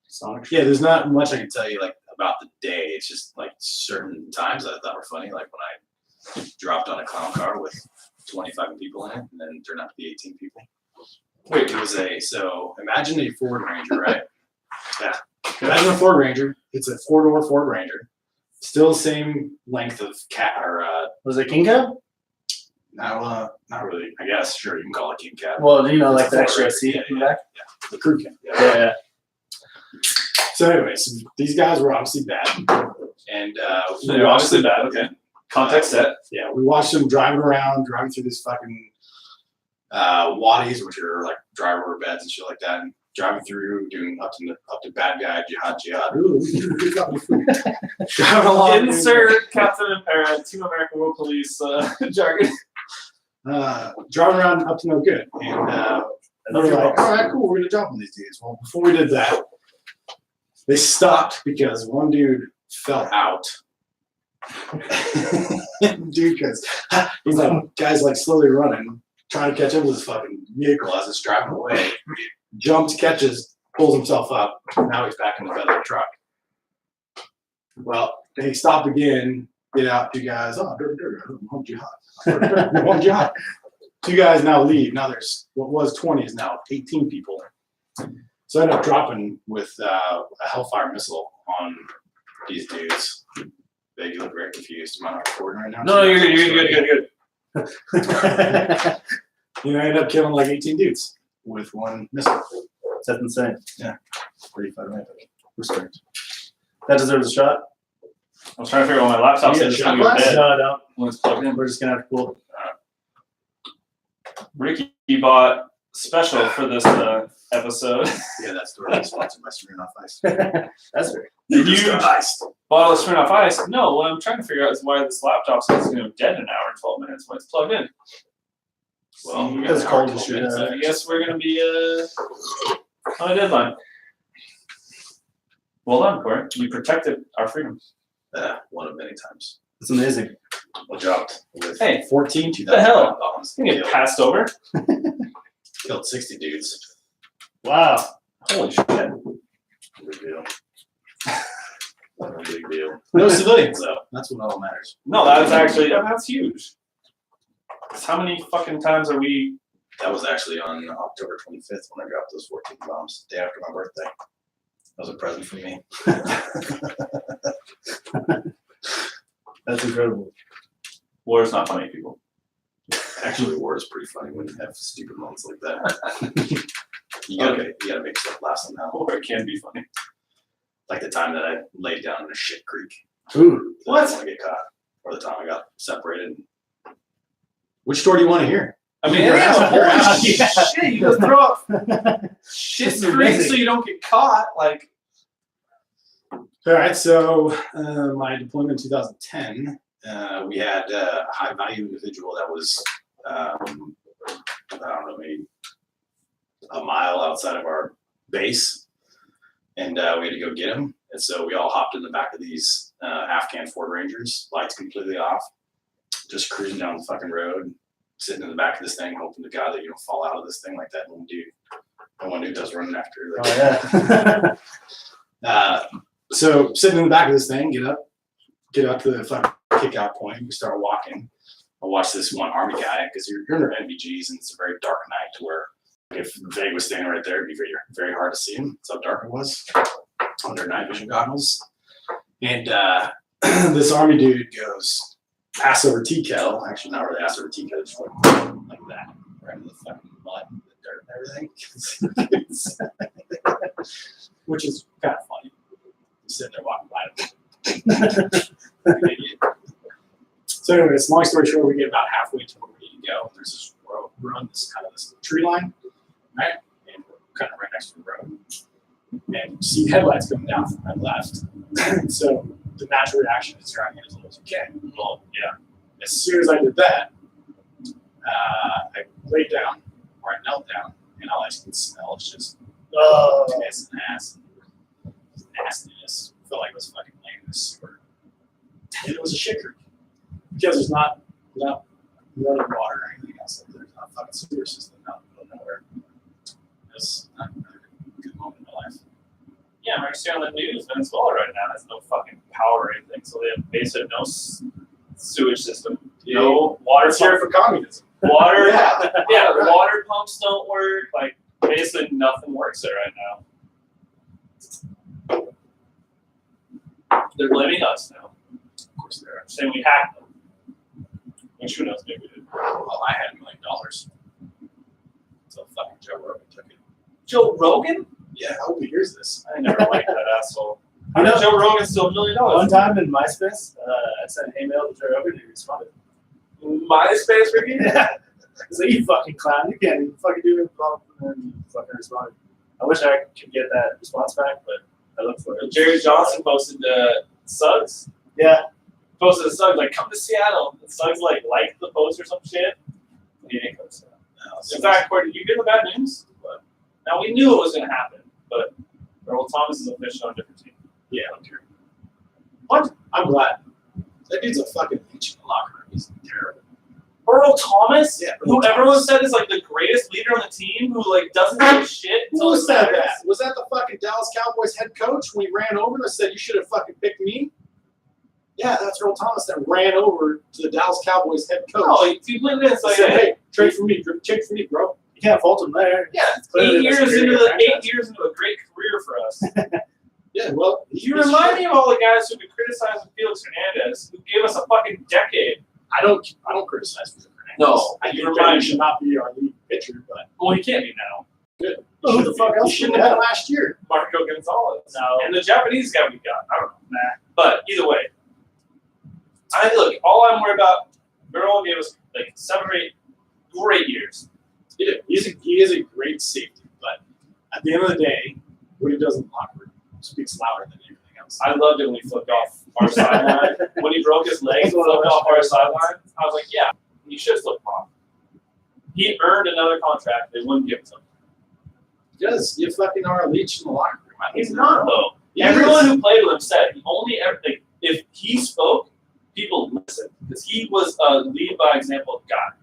Sonic. Yeah, there's not much I can tell you like about the day. It's just like certain times that I thought were funny, like when I dropped on a clown car with 25 people in it, and then it turned out to be 18 people. Wait, it was so imagine a Ford Ranger, right? Yeah. Imagine a Ford Ranger. It's a four-door Ford Ranger. Still the same length of Was it King Cab? No, not really. I guess sure you can call it King Cab. Well, like It's a the extra Ford, seat yeah, in the back? Yeah, the crew cab. Yeah. So, anyways, these guys were obviously bad, and They're obviously bad. Okay. Context set. Yeah, we watched them driving through this fucking wadis, which are like driver beds and shit like that, and driving through, doing up to bad guy jihad. Ooh, driving along. Insert Captain America, Team American World Police jargon. Driving around up to no good, and we were like, all right, cool, we're gonna jump on these dudes. Well, before we did that, they stopped because one dude fell out. Dude, because he's like, guy's like slowly running, trying to catch up with his fucking vehicle as it's driving away. Jumps, catches, pulls himself up. Now he's back in the bed of the truck. Well, they stopped again, get out, two guys, home jihad. Two guys now leave. Now there's what was 20 is now 18 people. So I ended up dropping with a Hellfire missile on these dudes. They look very confused. Am I not recording right now? No, you're good. I ended up killing like 18 dudes with one missile. That's insane. Yeah. Pretty fucking epic. Respect. That deserves a shot. I was trying to figure out my laptop You said got it's a going to shot be glass? dead No, I don't. when it's plugged in. We're just gonna have to cool. Ricky bought special for this episode. Yeah, that story is sponsored by Smirnoff Ice. That's right. A huge Ice. bottle of Smirnoff Ice. No, what I'm trying to figure out is why this laptop says it's going to be dead in an hour and 12 minutes when it's plugged in. Well, we got It's an hour and cold 12 as shit. minutes. I guess we're going to be on a deadline. Well done, Cory. You protected our freedom. One of many times. It's amazing. I dropped with Hey, 14 what the hell? bombs. You get passed over. Killed 60 dudes. Wow. Holy shit. Big deal. Big deal. No civilians though. That's what all matters. No, that's actually, that's huge. 'Cause how many fucking times are we? That was actually on October 25th when I dropped those 14 bombs, the day after my birthday. That was a present for me. That's incredible. War's not funny, people. Actually, war is pretty funny when you have stupid moments like that. you gotta make stuff last somehow. War can be funny. Like the time that I laid down in a shit creek. Ooh. That I didn't want to get caught. Or the time I got separated. Which story do you want to hear? I mean, You're asking- you're holy asking- shit, you just throw up shit This in is the creek amazing. so you don't get caught. Like, All right, so my deployment in 2010, we had a high value individual that was, I don't know, maybe a mile outside of our base, and we had to go get him. And so we all hopped in the back of these Afghan Ford Rangers, lights completely off, just cruising down the fucking road, sitting in the back of this thing, hoping to God that you don't fall out of this thing like that one dude does running after you. Oh, yeah. So sitting in the back of this thing, get up to the fucking kick out point. We start walking. I watch this one army guy because you're under NVGs and it's a very dark night to where if Veg was standing right there, it'd be very, very hard to see him. That's how dark it was under night vision goggles. And this army dude goes, pass over tea kettle. Actually, not really pass over tea kettle, just like that, right in the fucking mud, the dirt and everything. Which is kind of funny. Sitting there walking by him. So anyways, long story short, we get about halfway to where we need to go. There's this road, we're on this kind of this tree line, right? And we're kind of right next to the road. And you see headlights coming down from my left. So the natural reaction is trying to get as low as you can. Well, yeah. As soon as I did that, I laid down, or I knelt down, and all I could smell is just piss and ass. Nastiness. I felt like I was fucking laying in the sewer. And it was a shit creek. Because there's not running water or anything else. There's not a fucking sewer system out in the middle of nowhere. It's not a good moment in my life. Yeah, I'm actually on the news. Venezuela right now has no fucking power or anything, so they have basically no sewage system, no water. It's here for communism. Water, Yeah. yeah, Right. water pumps don't work. Like basically nothing works there right now. They're blaming us now. Of course they are. Saying we hacked them. Which who knows, maybe we did. Well, I had $1 million. So fucking Joe Rogan took it. Joe Rogan? Yeah, I hope he hears this. I never liked that asshole. You know, Joe Rogan's still $1 million. one time in MySpace, I sent hey mail to Joe Rogan and he responded. MySpace, Ricky? Yeah. He's like, you fucking clown, you can't even fucking do it. And he fucking responded. I wish I could get that response back, but I looked for it. Jerry Johnson posted Suggs. Yeah. Posted to Suggs, like, come to Seattle. And Suggs, like, liked the post or some shit. He didn't come to Seattle. No, In fact, Cory, did you get the bad news? But, now, we knew it was going to happen, but Earl Thomas is official on a different team. yeah, I don't care. What? I'm glad. That dude's a fucking leech in the locker room. He's terrible. Earl Thomas, Yeah, who Earl everyone Thomas. said is like the greatest leader on the team, who like doesn't do shit. Who until it said matters. that? Was that the fucking Dallas Cowboys head coach when he ran over and said you should have fucking picked me? Yeah, that's Earl Thomas that ran over to the Dallas Cowboys head coach. No, if you believe this, I like, said, hey, trade for me, bro. You can't fault him there. yeah, Clearly 8 years that's a into great franchise. 8 years into a great career for us. Yeah, well, You remind me of all the guys who've been criticizing Felix Hernandez, who gave us a fucking decade. I don't criticize Felix Hernandez. No, I you think remind he me. should not be our lead pitcher, but Well, he can't be now. good. Who the fuck else He shouldn't would have have? been last year. Marco Gonzalez. No. And the Japanese guy we got. I don't know. Nah. But either way, look, all I'm worried about, Earl gave us like 7 or 8 great years. He is a great safety, but at the end of the day, what he does in the locker room speaks louder than anything else. I loved it when he flipped off our sideline. When he broke his leg and That's one of flipped the off our best sideline, I was like, yeah, he should flip off. He earned another contract. They wouldn't give it to him. Because you fucking are a leech in the locker room. I think He's not, though. He Everyone is. who played with him said he only ever, like, if he spoke, people listened. Because he was a lead by example guy.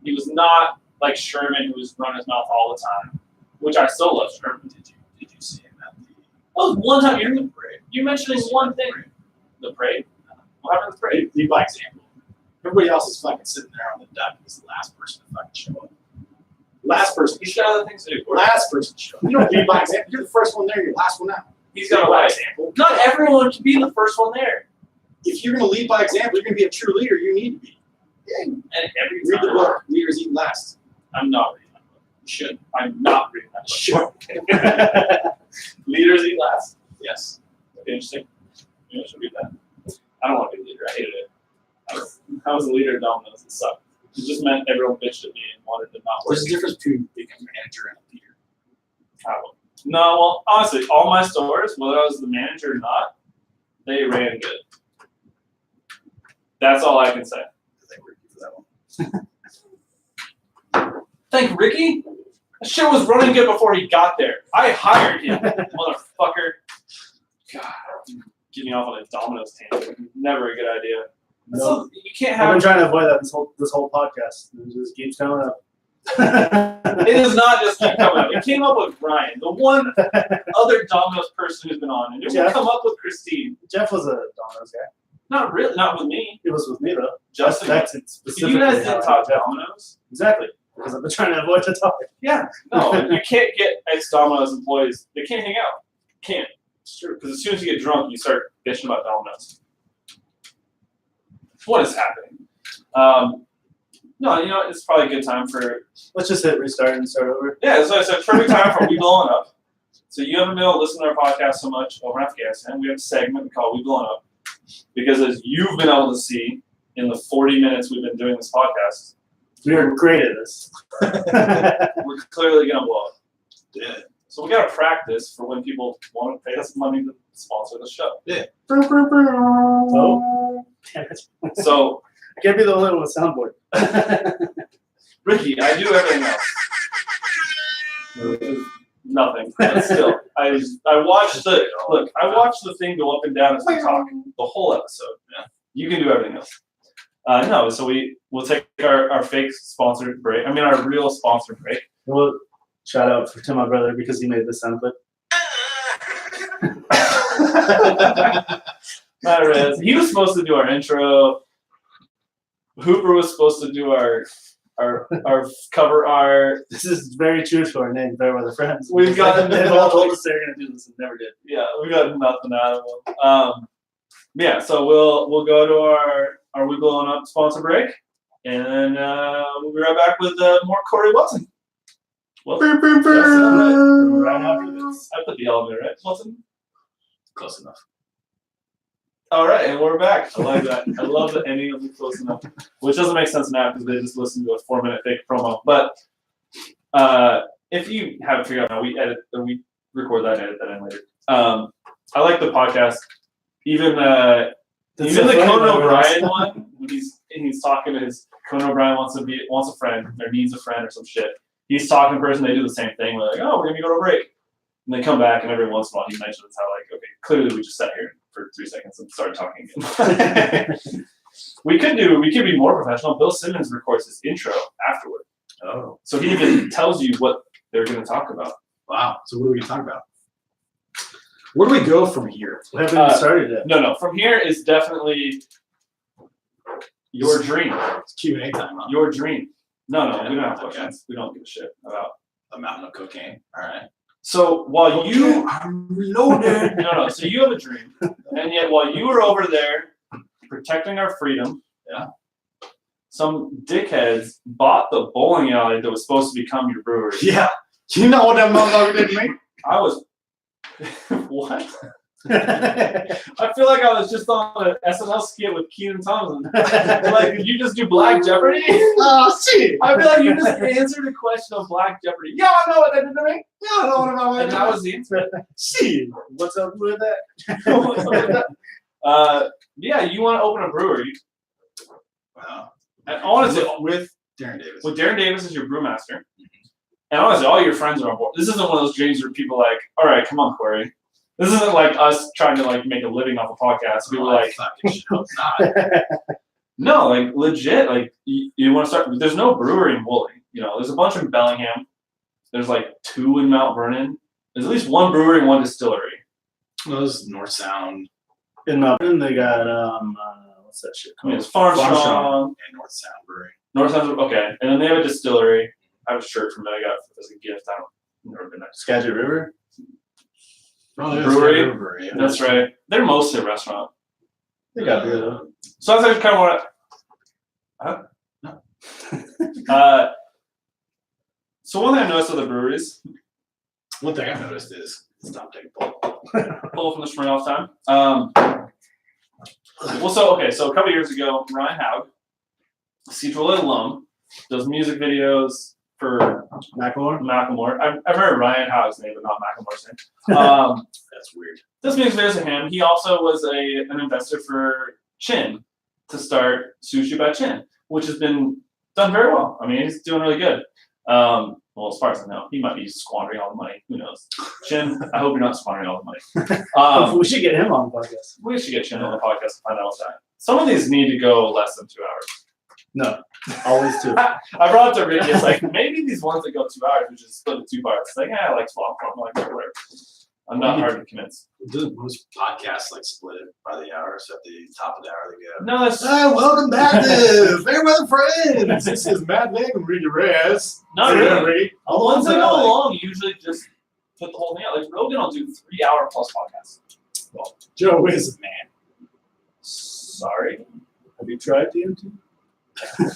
He was not like Sherman, who was running his mouth all the time, which I still love Sherman. Did you see him at the That was one time. parade? You're mentioning one thing. The parade? What happened to the parade? Lead by example. Everybody else is fucking sitting there on the duck. He's the last person to fucking show up. Last person. He's got other things to do. Last person to show up. You don't lead by example. You're the first one there. You're the last one out. He's got a Lead by right. example. Not everyone can be the first one there. If you're going to lead by example, you're going to be a true leader. You need to be. Yeah. And every Read the time. book. Leaders eat last. I'm not reading that book. You should. I'm not reading that book. Sure. Leaders eat last. Yes. Interesting. Maybe I should read that. I don't want to be a leader. I hated it. I was a leader of Domino's. It sucked. It just meant everyone bitched at me and wanted to not work. There's a difference between being a manager and a leader. No, well, honestly, all my stores, whether I was the manager or not, they ran good. That's all I can say. They were for that one. Thank Ricky. That shit was running good before he got there. I hired him, motherfucker. God, get me off on a Domino's tangent. Never a good idea. No. So, you can't I've been have. trying to avoid that this whole podcast. It just keeps coming up. It is not just keep coming up. It came up with Ryan, the one other Domino's person who's been on, and it would Jeff? come up with Christine. Jeff was a Domino's guy. Not really, not with me. He was with me though. Justin. That's If specifically. you guys how didn't I talk did. Domino's. Exactly, because I've been trying to avoid the topic. Yeah, no, you can't get ex-Domino's employees. They can't hang out. Can't. It's true. Because as soon as you get drunk, you start bitching about Domino's. What is happening? No, you know, it's probably a good time for. Let's just hit restart and start over. Yeah, so it's a perfect time for We Blowing Up. So you haven't been able to listen to our podcast so much over in Afghanistan. We have a segment called We Blowing Up. Because as you've been able to see in the 40 minutes we've been doing this podcast, We are great at this. we're clearly going to blow up. Yeah. So we got to practice for when people want to pay us money to sponsor the show. So, damn it. So I can't be the only one with soundboard. Ricky, I do everything else. Nothing. But still, I watched the thing go up and down as we talk the whole episode. Yeah. You can do everything else. No, so we'll take our fake sponsored break. I mean, our real sponsored break. Well, shout out to my brother because he made this sound clip. He was supposed to do our intro. Hooper was supposed to do our cover art. This is very true to our name, Fairweather Friends. We've got they've all told us they're gonna do this and never did. Yeah, we got nothing out of them. Yeah, so we'll go to our We Blowing Up sponsor break, and then we'll be right back with more Cory Welton. Welton. Right after this. I put the elevator, right? Welton? Close enough. All right, and we're back. I like that. I love the ending of the close enough, which doesn't make sense now because they just listened to a 4-minute fake promo. But if you haven't figured out how we record that and edit that in later. I like the podcast. Even the Conan O'Brien one, when he's talking to his Conan O'Brien wants a friend or needs a friend or some shit. He's talking in person. They do the same thing. We're like, oh, we're gonna go to break, and they come back, and every once in a while he mentions how like, okay, clearly we just sat here for 3 seconds and started talking again. we could be more professional. Bill Simmons records his intro afterward. Oh, so he even tells you what they're going to talk about. Wow. So what are we going to talk about? Where do we go from here? We haven't even started yet. No. From here is definitely your dream. It's Q&A time. Huh? Your dream. No, Yeah, we don't have okay. questions. We don't give a shit about A mountain of cocaine. All right. So while you I'm reloaded. no, so you have a dream, and yet while you were over there protecting our freedom, yeah, some dickheads bought the bowling alley that was supposed to become your brewery. Yeah. You know what that motherfucker did to me? I was what? I feel like I was just on an SNL skit with Keenan Thompson. Like, did you just do Black Jeopardy? Oh, shit. I feel like you just answered a question on Black Jeopardy. Yeah, I know what they did to me. Yeah, I know what about And that was the answer. See, what's up with that? Yeah, you want to open a brewery. Wow. And honestly, With Darren Davis. with Darren Davis as your brewmaster, and honestly, all your friends are on board. This isn't one of those dreams where people are like, all right, come on, Cory. This isn't like us trying to like make a living off a podcast. We were like, no, like legit, like you want to start. There's no brewery in Woolley. You know, there's a bunch in Bellingham. There's like 2 in Mount Vernon. There's at least 1 brewery and 1 distillery. Those North Sound In Melbourne, they got what's that shit I called? mean, it's Farm Strong. and North Sound Brewing. North Sound, okay, and then they have a distillery. I have a shirt from it I got as a gift. I've never been there. Skagit River. Oh, Brewery? That's right. They're mostly a restaurant. They got beer though. So I kind of want to. So one thing I noticed with the breweries, One thing I've noticed is stop taking pull. pull from the spring all the time. So a couple years ago, Ryan Haug, Cedral alum, does music videos for Macklemore. I've heard Ryan Haug's name, but not Macklemore's name. That's weird. Does music videos for him. He also was an investor for Chin to start Sushi by Chin, which has been done very well. I mean, he's doing really good. Well, as far as I know, he might be squandering all the money. Who knows? Chin, I hope you're not squandering all the money. We should get him on the podcast. We should get Chin on the podcast to find out what's that. Some of these need to go less than 2 hours. No, always 2. I brought it to Ricky. It's like, maybe these ones that go 2 hours, we just split the 2 parts. It's like, I like swap. I'm like, whatever. I'm not hard to convince. Doesn't most podcasts like split it by the hour? So at the top of the hour they go. No, that's Welcome back to Fairweather Friends. This is Matt Nick and Ricky Reyes. not really. The All ones that go like, long usually just put the whole thing out. Like Rogan will do 3 hour plus podcasts. Well, Joe is a man. Sorry. Have you tried DMT?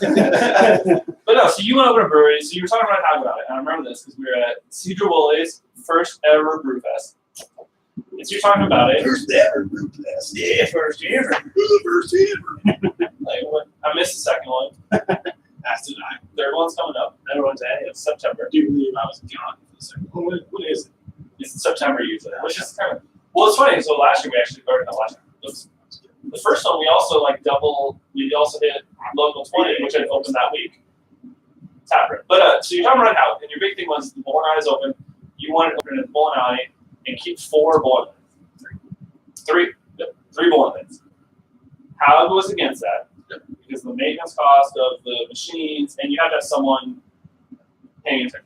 But no, so you went over to brewery, so you were talking about how about it, and I remember this because we were at Cedar Woolley's first ever brew fest. And so you're talking about it. First ever group test. Yeah, first ever. First ever. Like, I missed the second one. As did I. Third one's coming up. Everyone's at it. It's September. I do believe I was gone for the second one. What is it? It's in September usually, which is kind of well. It's funny. So last year we actually the first one we also like double. We also did local 20, which had opened that week. tap room. But so you come run out, and your big thing was the bowling alley is open. You wanted to open the bowling alley and keep 4 bowling lanes. Three bowling lanes. How it goes against that? Because the maintenance cost of the machines, and you have to have someone paying attention.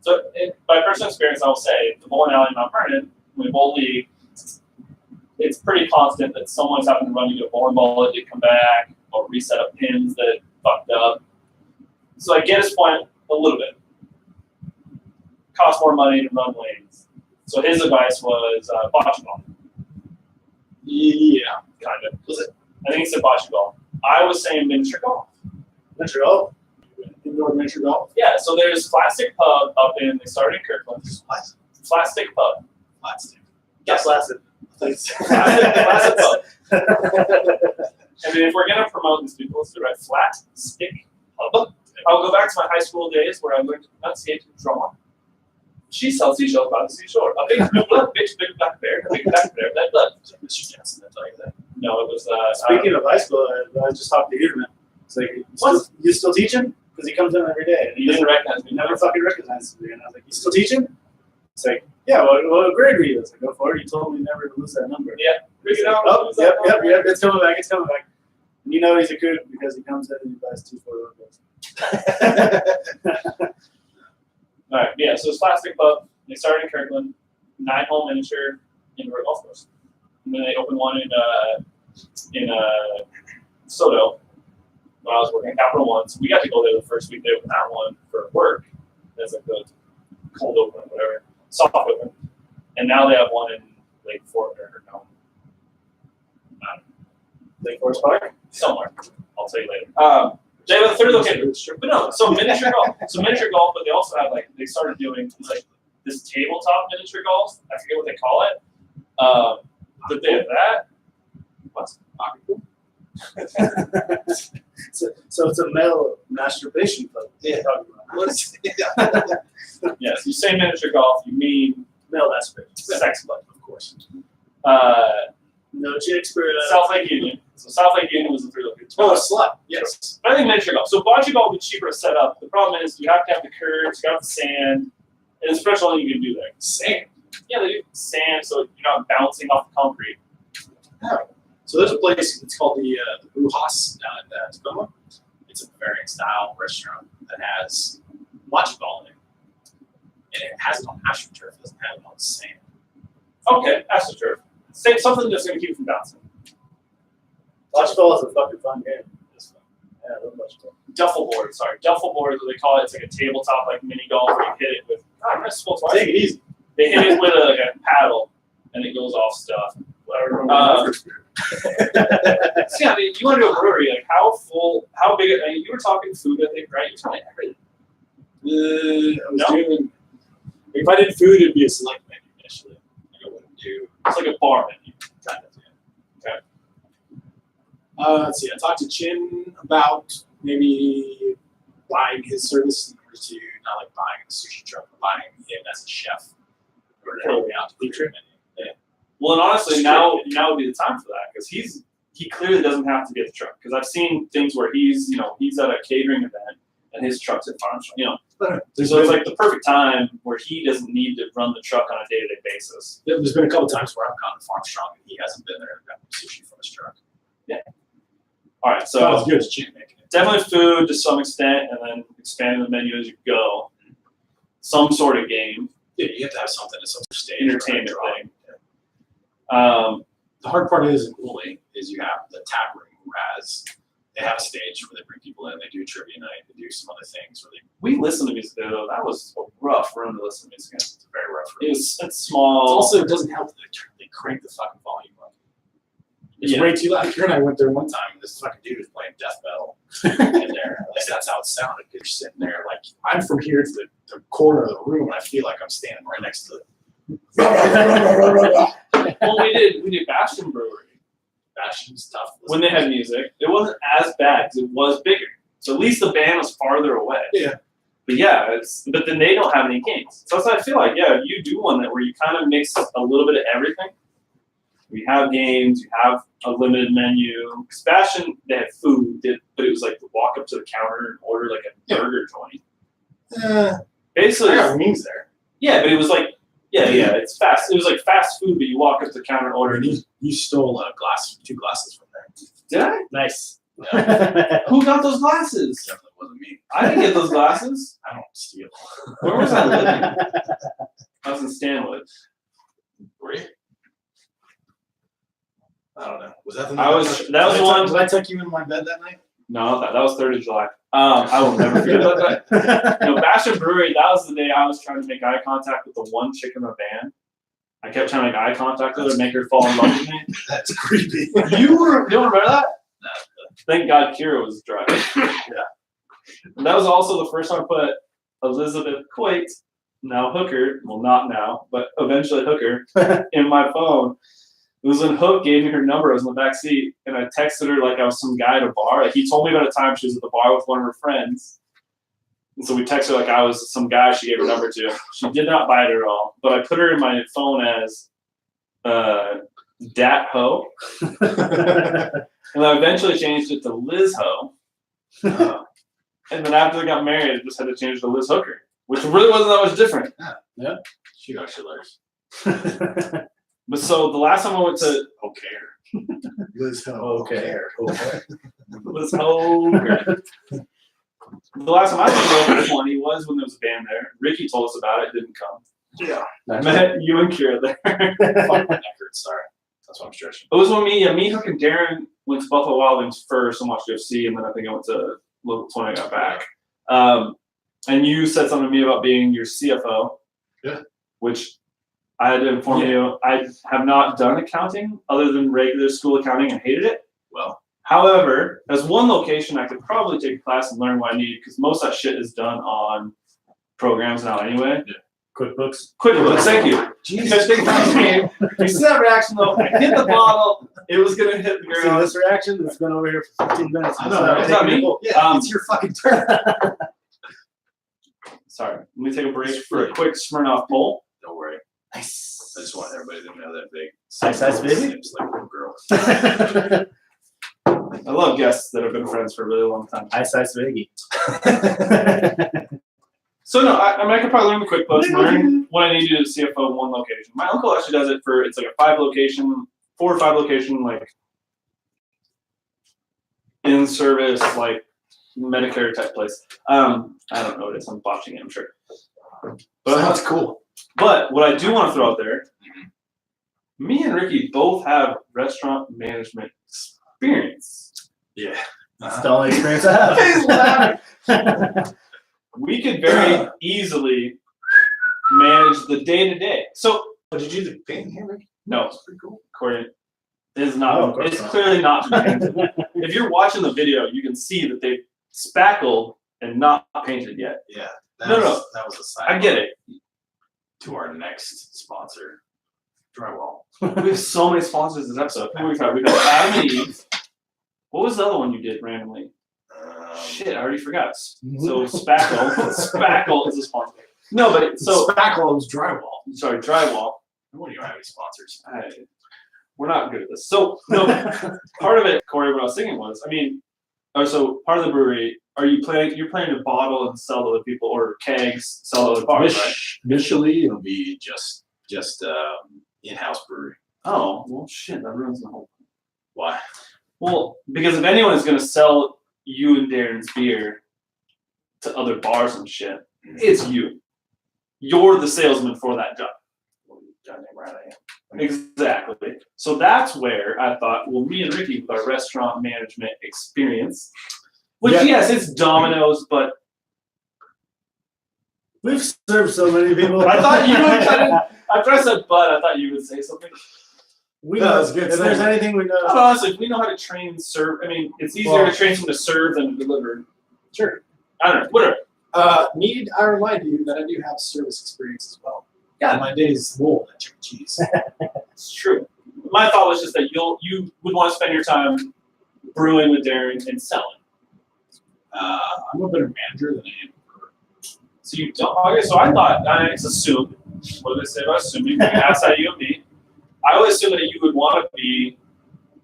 So, by personal experience, I will say the bowling alley in Mount Vernon, when we bowl league, it's pretty constant that someone's having to run into a bowling ball that did come back, or reset up pins that fucked up. So I get his point a little bit. Costs more money to run lanes. So his advice was bocce ball. Yeah. Kind of. Was it? I think he said bocce ball. I was saying miniature golf. Miniature golf? Indoor miniature golf? Yeah, so there's Plastic Pub up in, they started in Kirkland. What? Plastic Pub. Plastic. Yes. Plastic. Plastic Pub. I mean, if we're going to promote these people, let's do it right. Flat Stick Pub. I'll go back to my high school days where I learned to pronunciate and draw. She sells seashells by the seashore. A big blue blood, big black bear, a big black bear, that blood. Mr. Johnson, I tell you that. No, it was. Speaking of high school, I just talked to Huberman. It's like, you still teach him? Because he comes in every day. And he doesn't recognize me. He never fucking recognizes me. And I was like, you still teaching? It's like, yeah, what grade were you? I was like, go for it. You told me never to lose that number. Yeah. Like, oh, yep, it's coming back, it's coming back. And you know he's a kook because he comes in and he buys 2 4 All right, yeah, so it's Plastic Pub. They started in Kirkland, 9-hole miniature indoor golf course. And then they opened one in Soto when I was working at Capital One. So we got to go there the first week they opened that one for work. As like the cold open or whatever, soft open. And now they have one in Lake Forest or no. Lake Forest Park? Somewhere. I'll tell you later. They have a third location. But no, so miniature golf. So miniature golf, but they also have like they started doing like this tabletop miniature golf. I forget what they call it. But they have that. What's pocket pool? So it's a male masturbation club. Yeah. What is it? Yes, you say miniature golf, you mean Male masturbation. sex club, of course. No chicks for South Lake Union. So South Lake Union was the third location. Oh, a slut. Yes. But I think miniature golf. So bocce ball would be cheaper to set up. The problem is you have to have the curves, you have the sand, and it's special thing you can do there. Sand. Yeah, they do sand so you're not bouncing off the concrete. Oh. So there's a place, it's called the Brujas down at Tacoma. It's a Bavarian style restaurant that has bocce ball in it. And it has it on astroturf, it doesn't have it on sand. Okay, astroturf. Say something that's going to keep you from bouncing. Bocce ball is a fucking fun game. It's fun. Yeah, I love bocce ball. Duffel board, sorry. Duffel board is what they call it. It's like a tabletop, like mini golf where you hit it with, I'm not supposed to Take it easy. They hit it with like a paddle and it goes off stuff. Whatever. So yeah, I mean, you want to do a brewery, like how big, I mean, you were talking food, I think, right? You're talking everything. I was doing, if I did food, it'd be a select menu initially. Like I wouldn't do. It's like a bar menu. Kind of, yeah. Okay. Let's see. I talked to Chin about maybe buying his service in order to not like buying the sushi truck, but buying him as a chef. Or to help me out to feature him. Yeah. Well, and honestly, now would be the time for that because he clearly doesn't have to get the truck because I've seen things where he's at a catering event and his truck's at farm shop, So it's like the perfect time where he doesn't need to run the truck on a day-to-day basis. There's been a couple times where I've gone to Farm Strong and he hasn't been there and gotten sushi from his truck. Yeah. All right, so Not as good as Chin making it. definitely food to some extent, and then expanding the menu as you go. Some sort of game, Yeah, you have to have something at some stage. entertainment right? thing. The hard part is in Cooley is you have the tap room, whereas they have a stage where they bring people in, they do trivia night, they do some other things where they. We listened to music though. That was a rough room to listen to music in. It's a very rough room. It's It small. also doesn't help that they crank the fucking volume up. It's Yeah. way too loud. Karen and I went there one time and this fucking dude was playing death metal in there. At least that's how it sounded. You're sitting there like I'm from here to the corner of the room and I feel like I'm standing right next to the Well, we did Bastion Brewery Bastion stuff. when they had music. It wasn't as bad because it was bigger. So at least the band was farther away. Yeah. But yeah, but then they don't have any games. So that's why I feel like, yeah, you do one that where you kind of mix a little bit of everything. You have games, you have a limited menu. Because Bastion, they had food, but it was like to walk up to the counter and order like a burger joint. Basically, I got wings there. yeah, but it was like, yeah, it's fast. It was like fast food, but you walk up to the counter and order. Or you stole a glass, 2 glasses from there. Did I? Nice. Who got those glasses? Definitely wasn't me. I didn't get those glasses. I don't steal. Where was I living? I was in Stanwood. Were you? I don't know. Was that the I night? was- that was the one- Did I tuck you in my bed that night? No, that was 3rd of July. I will never forget about that. No, Bastion Brewery, that was the day I was trying to make eye contact with the one chick in the van. I kept trying to make eye contact with her, make her fall in love with me. That's creepy. You don't remember that? No. Thank God Kira was driving. Yeah. And that was also the first time I put Elizabeth Coit, now Hooker, well not now, but eventually Hooker, in my phone. It was when Hook gave me her number. I was in the back seat, and I texted her like I was some guy at a bar. Like he told me about a time she was at the bar with one of her friends. And so we texted like I was some guy she gave her number to. She did not bite her at all, but I put her in my phone as Dat Ho. And I eventually changed it to Liz Ho. And then after they got married, I just had to change it to Liz Hooker, which really wasn't that much different. Yeah. She got shillers. But so the last time I went to Okay. Liz Ho. Okay. Liz Hooker. The last time I went to Welton 20 was when there was a band there. Ricky told us about it, didn't come. Yeah. I met you and Kira there. Fuck my neck hurts, sorry. That's what I'm stretching. It was when me, Hook, and Darren went to Buffalo Wild Wings first and watched UFC, and then I think I went to Welton when I got back. And you said something to me about being your CFO. Yeah. Which I had to inform you, I have not done accounting other than regular school accounting and hated it. Well, However, as one location, I could probably take a class and learn what I need because most of that shit is done on programs now anyway. QuickBooks. QuickBooks, thank you. Jesus. You see that reaction though? I hit the bottle. It was gonna hit the See ground. this reaction? It's been over here for 15 minutes. I know, right? Is that me? Yeah, it's your fucking turn. Sorry, let me take a break for a quick Smirnoff poll. Don't worry. Nice. I just want everybody to know that big. Size baby? Snips like a little girl. I love guests that have been friends for a really long time. Size Biggie. So no, I could probably learn the QuickBooks, learn what I need to do as CFO in one location. My uncle actually does it for, it's like a 4 or 5 location, like in service, like Medicare type place. I don't know what it is. I'm botching it, I'm sure. But Sounds cool. But what I do want to throw out there, me and Ricky both have restaurant management experience. Yeah. That's the only experience I have. We could very easily manage the day-to-day. So, Did you do the painting here, Rick? no, That's pretty cool. Corey, it is not. No, of course It's not. clearly not painted. If you're watching the video, you can see that they've spackled and not painted yet. Yeah. No. That was a side. I get it. To our next sponsor, Drywall. We have so many sponsors this episode. Who we got? We got Adam and Eve. What was the other one you did randomly? Shit, I already forgot. So Spackle. Spackle is a sponsor. No, but so Spackle was Drywall. sorry, Drywall. When do you have any sponsors? We're not good at this. So no, part of it, Corey, what I was thinking was, so part of the brewery, you're planning to bottle and sell to other people, or kegs, sell to other bars, right? Initially, it'll be just in-house brewery. Oh, well shit, that ruins the whole thing. Why? Well, because if anyone is gonna sell you and Darren's beer to other bars and shit, it's you. You're the salesman for that job. Goddamn right I am. Exactly. So that's where I thought, well, me and Ricky with our restaurant management experience, which yes, it's Domino's, but We've served so many people. I thought you would kind of, after I said but, I thought you would say something. We No, know it's good if there's saying. anything we know. Honestly, we know how to train, serve. It's easier to train someone to serve than to deliver. Sure. I don't know, whatever. Need I remind you that I do have service experience as well. Yeah. My days roll at Chuck E. Cheese. It's true. My thought was just that you would want to spend your time brewing with Darren and selling. I'm a better manager than I am. So you don't. Okay, so I thought I just assumed. What did I say about assuming? That's how you and me. I always assumed that you would want to be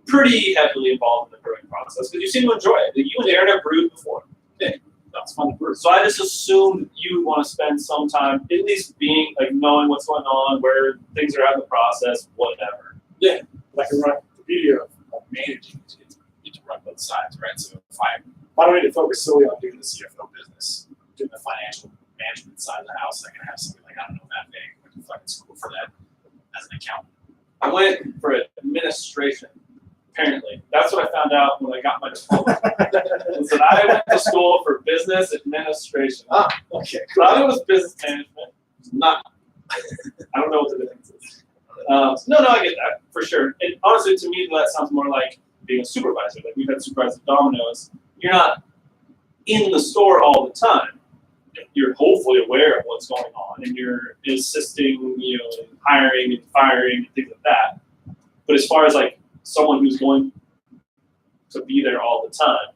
pretty heavily involved in the brewing process because you seem to enjoy it. You and Aaron have brewed before. Yeah. No. It's fun to brew. So I just assumed you would want to spend some time at least being like knowing what's going on, where things are at in the process, whatever. Yeah, but I can run the beauty of managing is you get to run both sides, right? So if I don't need to focus solely on doing the CFO business, doing the financial management side of the house, I can have something like, I don't know, that big, went to fucking school for that as an accountant. I went for administration. Apparently, that's what I found out when I got my diploma. Was that I went to school for business administration. Ah, okay, So I thought it was business management. It's not. I don't know what the difference is. No, I get that for sure. And honestly, to me, that sounds more like being a supervisor. Like we've had supervisors at Domino's. You're not in the store all the time. You're hopefully aware of what's going on, and you're assisting, in hiring and firing and things like that. But as far as like someone who's going to be there all the time,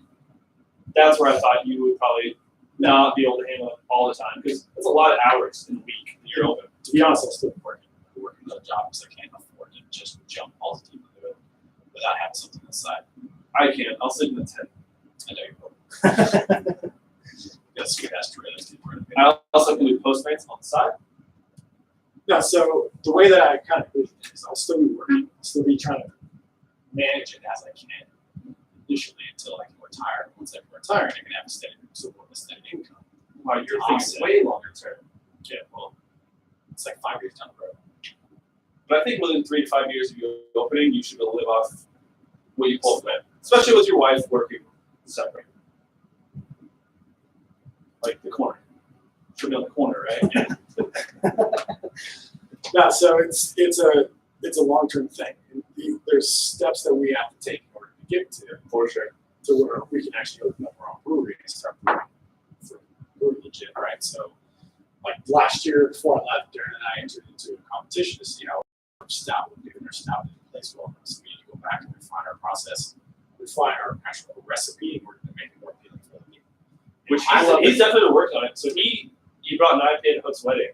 that's where I thought you would probably not be able to handle it all the time because it's a lot of hours in a week that you're open. To be honest, I'm still working another job because I can't afford to just jump all the time into it without having something on the side. I can't. I'll sleep in the tent. I know you will. That's sweet ass trailers. I also can do Postmates on the side. No, so the way that I kind of envision it is I'll still be working, I'll still be trying to manage it as I can initially until I can retire. Once I can retire, I can have a steady, steady income. Wow, you're thinking way longer term. Yeah, well, it's like 5 years down the road. But I think within 3 to 5 years of you opening, you should be able to live off what you pull from it, especially with your wife working separate. Like the corner. Should be on the corner, right? No, so it's a long-term thing. There's steps that we have to take in order to get to For sure. to where we can actually open up our own brewery and start brewing for brewery legit, right? So, like last year before I left, Darren and I entered into a competition to see how stout would do, and our stout didn't place well. So we need to go back and refine our process, refine our actual recipe in order to make it more appealing for other people. Which I love he's it. definitely worked on it. So he brought an IPA to Hook's wedding.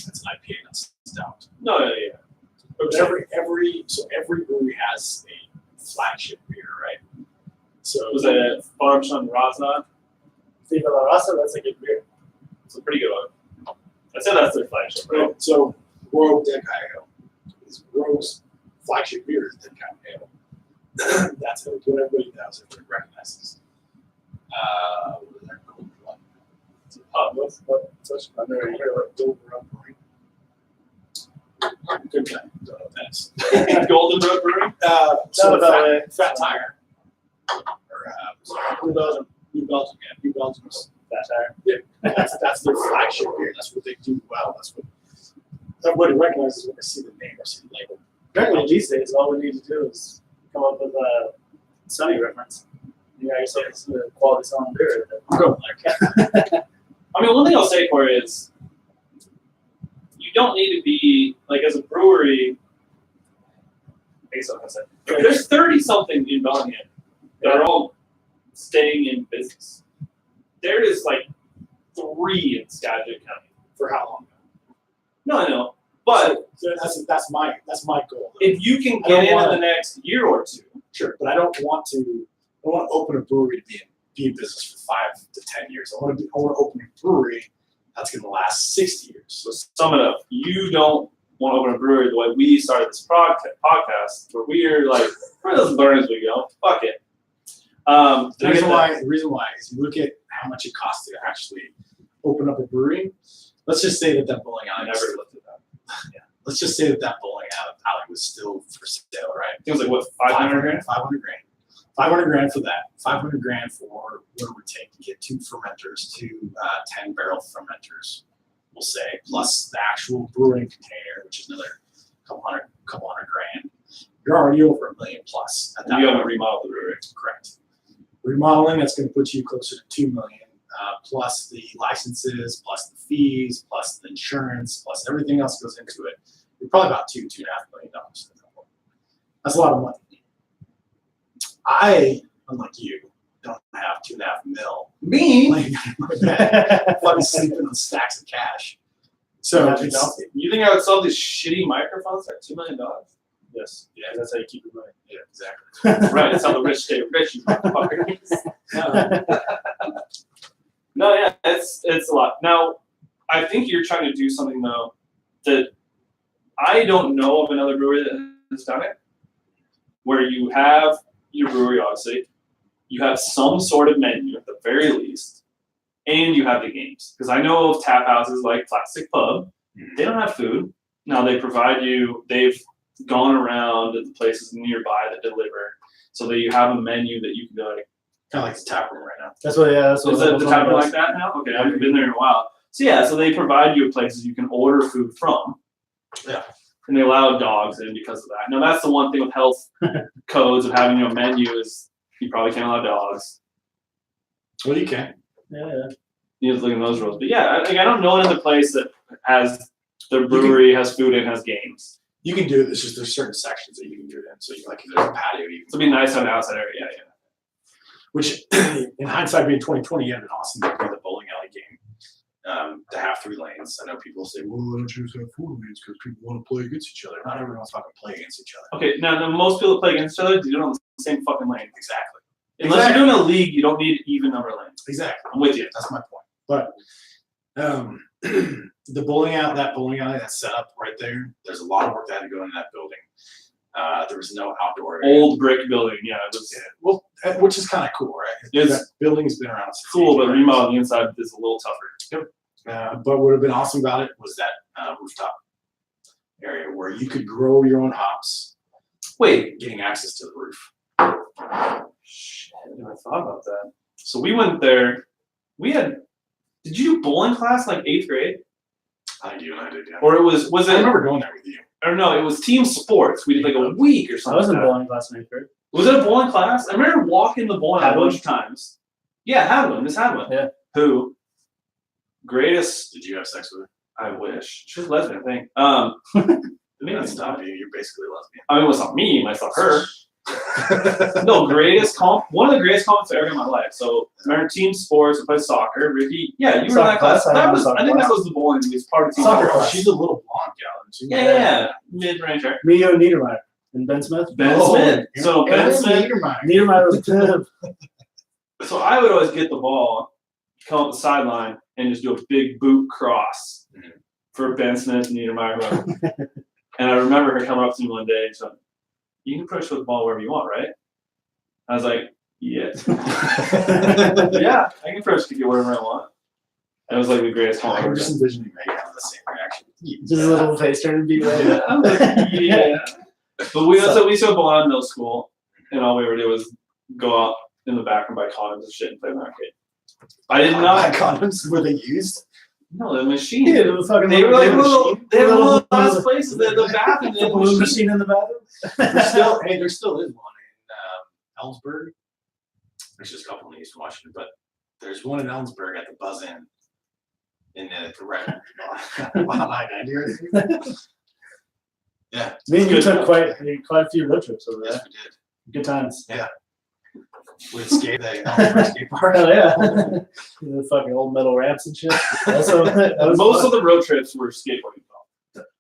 It's an IPA, not stout. No, yeah. But every brewery has a flagship beer, right? So Was it Farmshun Razna? Viva La Raza, that's a good beer. It's a pretty good one. I'd say that's their flagship, right? So Rogue Denkai Ale is Rogue's flagship beer is Denkai Ale. That's what everybody knows, everybody recognizes. What is that gold one? It's a pub. Such I've never heard of Gold Run Brewing. Good time. Don't know what that is. Golden Road Brewing? So about Fat Tire. Or New Belgium. New Belgium's Fat Tire. Yeah, that's their flagship beer. That's what they do well. That's what everybody recognizes when they see the name or see the label. Apparently these days, all we need to do is come up with a Sunny reference. You got yourself a quality selling beer. I'm going like I mean, one thing I'll say, Cory, is you don't need to be, like, as a brewery, I guess I'm going to say, there's 30-something in Bellingham that are all staying in business. There is, like, 3 in Skagit County. for how long? No, I know. But So that's my goal. if you can I get don't in wanna- the next year or two, Sure, but I don't want to open a brewery to be in business for 5 to 10 years. I want to open a brewery that's going to last 60 years. so sum it up. You don't want to open a brewery the way we started this podcast, where we're like, we're just learn as we go. Fuck it. The reason why is you look at how much it costs to actually open up a brewery. Let's just say that bowling I alley. never looked at that. Yeah. Let's just say that bowling alley was still for sale, right? It was like, what, 500 grand? 500 grand. 500 grand for that. 500 grand for what it would take to get 2 fermenters, 2 10-barrel fermenters, we'll say, plus the actual brewing container, which is another couple hundred grand. You're already over $1 million plus at that You point. haven't remodeled the brewery. Correct. Remodeling, that's going to put you closer to $2 million, plus the licenses, plus the fees, plus the insurance, plus everything else goes into it. You're probably about $2.5 million. That's a lot of money. I, unlike you, don't have $2.5 mil. Me? Laying in my bed, fucking sleeping on stacks of cash. So Imagine it's, Donkey. You think I would sell these shitty microphones for $2 million? Yes. yeah, That's how you keep your money. yeah, exactly. Right, that's how the rich stay rich, you motherfuckers. No, yeah, it's a lot. Now, I think you're trying to do something though that I don't know of another brewery that has done it, where you have your brewery, obviously, you have some sort of menu at the very least, and you have the games. Because I know of tap houses like Plastic Pub, they don't have food. Now they provide you. They've gone around at the places nearby that deliver, so that you have a menu that you can go like. Kind of like the tap room right now. That's what. Yeah, that's what. Is the tap room like that now? Okay, I haven't been there in a while. So yeah, so they provide you places you can order food from. Yeah. And they allow dogs in because of that. Now that's the one thing with health codes of having a menu is you probably can't allow dogs. Well, you can. Yeah. You have to look at those rules. But yeah, I don't know another place that has their brewery has food and has games. You can do it. It's just there's certain sections that you can do it in. So you like if there's a patio, you can. It'd be nice on the outside area. Yeah. Which, in hindsight, being 2020, you had an awesome day for the bowling alley game. To have 3 lanes. I know people say, well, why don't you just have 4 lanes because people want to play against each other. Not everyone wants to fucking play against each other. Okay, now most people that play against each other do it on the same fucking lane. Exactly. Unless you're doing a league, you don't need even number lanes. Exactly. I'm with you. That's my point. But the bowling alley that's set up right there, there's a lot of work that had to go into that building. There was no outdoor area. Old brick building, yeah. It was Well, which is kind of cool, right? It's that building has been around since cool, but 1800s. remodel on the inside is a little tougher. But what would have been awesome about it was that rooftop area where you could grow your own hops. Wait, Getting access to the roof. shit, I never thought about that. So we went there. Did you do bowling class in like 8th grade? I do, and I did. Yeah. Or was I it? remember going there with you. Or no, it was team sports. We did like a week or I something. was in like that. bowling class in 8th grade. Was it a bowling class? I remember walking the bowling alley a bunch of times. Yeah, had one. Miss had one. Yeah. Who? Greatest. Did you have sex with her? I wish. She was lesbian, I think. That's stop you. You're basically lesbian. I mean, it was not me, myself, her. No, greatest one of the greatest compliments I ever got in my life. So, remember team sports, we played soccer. Ricky, yeah, you were in that class. Soccer class, I think that was the bowling. It was part of team Soccer sports. class. She's a little blonde gal. Isn't she? Yeah. Mid-range, right? Me and Niedermeyer and Ben Smith. Ben Oh, Smith. So, Ben Smith. Niedermeyer was good. So, I would always get the ball, come up the sideline, and just do a big boot cross for Ben Smith and Niedermeyer. And I remember her coming up to me one day and said, "You can approach with the ball wherever you want, right?" I was like, "Yeah." Yeah, I can approach to get wherever I want. That was like the greatest call I'm ever. just envisioning Megan having the same reaction. Just a little face turn and be right. Yeah, I'm like, yeah. But we used to go on middle school, and all we would do was go out in the back and buy condoms and shit and play in the arcade. I did not. Condoms were they used? No, the machine. Yeah, the fucking They were like little they had little- one of the last places, the bathroom. They the had a balloon machine. machine in the bathroom. There still is one in Ellsberg. There's just a couple in East Washington, but there's one in Ellsberg at the Buzz Inn in the right on I-90 or anything. Yeah. Me and you Good. took quite a few road trips over there. Yes, we did. Good times. With skate the Ellsberg skate park. Hell yeah. The fucking old metal ramps and shit. That was Most fun. of the road trips were skateboarding.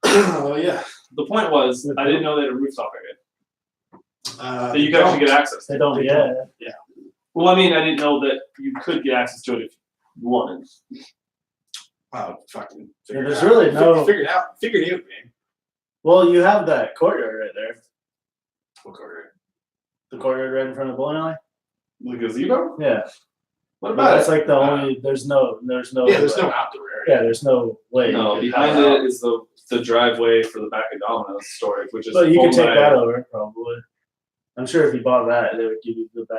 Oh yeah. The point was, I didn't know they had a rooftop area that you could don't. actually get access to. They don't. They Yeah. Well, I mean, I didn't know that you could get access to it if you wanted. Wow, fucking. Yeah, there's really no. Figure it out. Figure it out, man. Well, you have that courtyard right there. What quarter? The courtyard right in front of the bowling alley. The gazebo? Yeah. What But about that's it? like the only. There's no. Yeah, there's no outdoor area. Yeah, there's no way. No, you could behind have it is the driveway for the back of Domino's storage, which is. But you could owned take by- that over probably. I'm sure if you bought that, they would give you the back.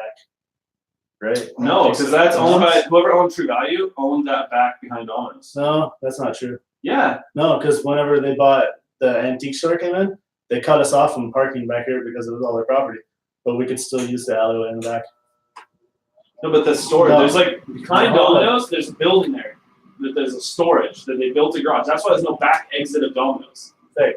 Right? No, because that's owned by whoever owned True Value owned that back behind Domino's. No, that's not true. Yeah, No, because whenever they bought the antique store came in, they cut us off from parking back here because it was all their property. But we could still use the alleyway in the back. no, but the storage. No. There's like behind Domino's. There's a building there. There's a storage that they built a garage. That's why there's no back exit of Domino's. I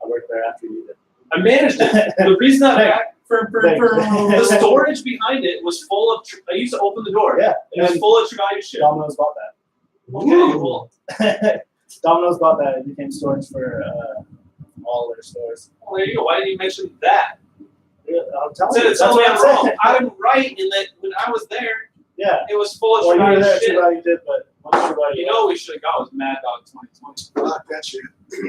worked there after you did. I managed it. The reason that back for Thank you. the storage behind it was full of. I used to open the door. Yeah. It was and full of True Value shit. Domino's bought that. Okay, well, Domino's bought that. It became storage for all their stores. well, there you go. Why didn't you mention that? Yeah, I'm telling Said you. it's That's only what I'm I'm wrong. saying. I'm right in that when I was there, Yeah. It was full of Well, you were there, shit. True Value did, but once True Value You know what we should have got was Mad Dog 2020. Fuck that shit.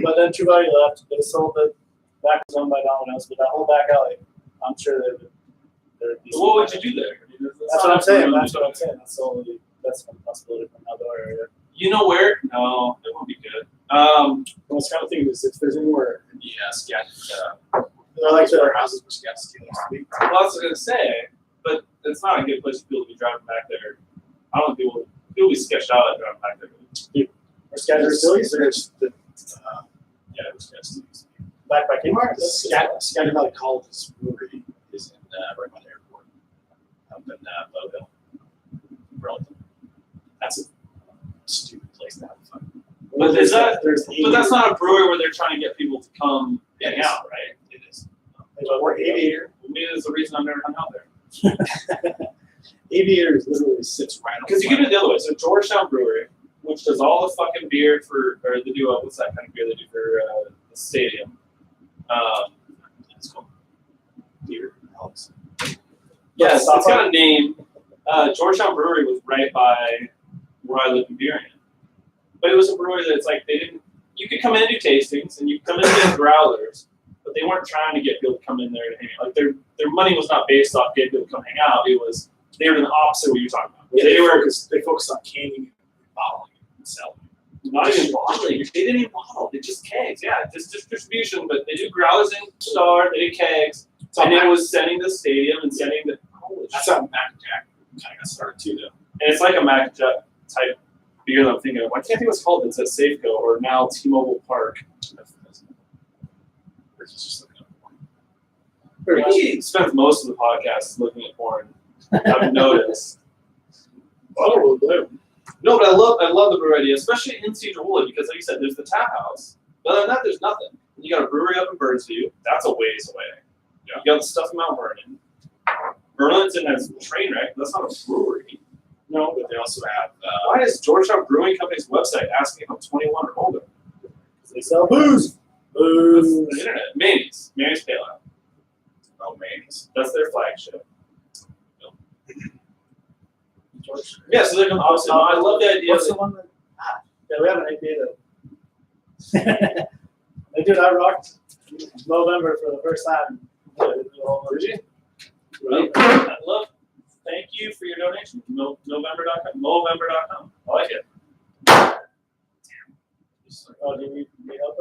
but then True Value left. They sold it. Back was owned by Domino's, but that whole back alley, I'm sure they're So what would you do there? I mean, That's what I'm saying. That's what I'm saying. That's the only. That's one possibility from outdoor area. You know where? No, it won't be good. Well, it's kind of thing is if there's anywhere in the scat, I like the warehouses which got stealing. Well, that's what I was gonna say, but it's not a good place for people to be driving back there. I don't think people be sketched out at driving back there. Or Scatter Sillies. There's the yeah, there's got stealings. Back by Kmart. Scatter Valley College's brewery is in right by the airport, up in Bowville, Welton. That's a stupid place to have fun. But is that? There's But that's not a brewery where they're trying to get people to come hang it is. out, right? It is. Or Aviator. Maybe that's the reason I've never hung out there. Aviator literally sits right on. Because you give it the other way. So Georgetown Brewery, which does all the fucking beer for, or they do what's that kind of beer they do for the stadium? It's called beer. Alex. Yes, it's got a name. Georgetown Brewery was right by where I live in Burien. But it was a brewery that's like, they didn't, you could come in and do tastings, and you could come in and get growlers, but they weren't trying to get people to come in there to hang out. Like, their money was not based off getting people to come hang out. It was, they were the opposite of what you're talking about. Yeah, they focused on canning and bottling and selling. Not even bottling. They didn't even bottle. They just kegs. Yeah, just distribution, but they do growlers in Star, they do kegs. And it was sending the stadium and sending the, holy That's shit. how Mac Jack kind of got started too, though. And it's like a Mac Jack type beer that I'm thinking of. I can't think what's called. It's at Safeco or now T-Mobile Park. Ricky's just looking up porn. Ricky spends most of the podcast looking at porn. I've noticed. Oh, blue. No, but I love the brewery idea, especially in Cedar Woolley, because like you said, there's the tap house. But other than that, there's nothing. You got a brewery up in Birdsview. That's a ways away. Yeah. You got the stuff in Mount Vernon. Burlington has a train wreck. That's not a brewery. No, but they also have. Why is Georgetown Brewing Company's website asking if I'm 21 or older? They sell booze. That's the internet. Mary's Pale Ale. Oh, Mays. That's their flagship. Yeah, so they're going to obviously. I love the idea. What's the one that? Yeah, we have an IPA though. Dude, I rocked November for the first time. Did you? Really? I love. Thank you for your donation. November.com. Movember.com. I like it. Oh, do you need help?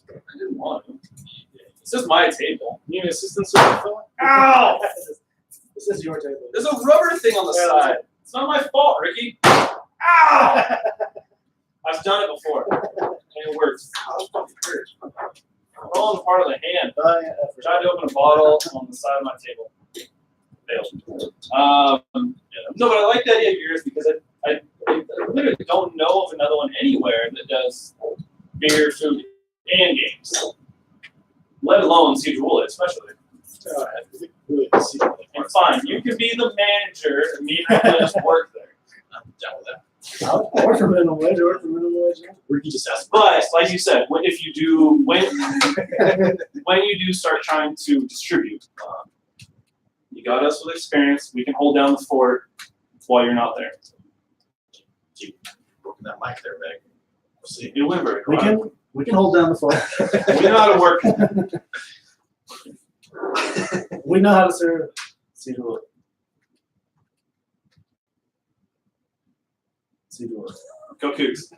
I didn't want to. This is my table. You need assistance with the phone? Ow! This is your table. There's a rubber thing on the side. It's not my fault, Ricky. Ow! I've done it before. And it works. Oh, that fucking hurts. Wrong part of the hand. Tried to open a bottle on the side of my table. Failed. No, but I like the idea of yours because I literally don't know of another one anywhere that does beer, food, and games. Let alone Cedar Woolley, especially. And fine, you can be the manager and me and I just work there. I'm down with that. Or for minimum wage, or for minimum wage. Ricky just asked. But like you said, when you do start trying to distribute, you got us with experience. We can hold down the fort while you're not there. Keep working that mic there, Meg. We'll see. You win very quick. We can hold down the fort. We know how to work. We know how to serve Cedar Woolley. Cedar Woolley. Go Cougs.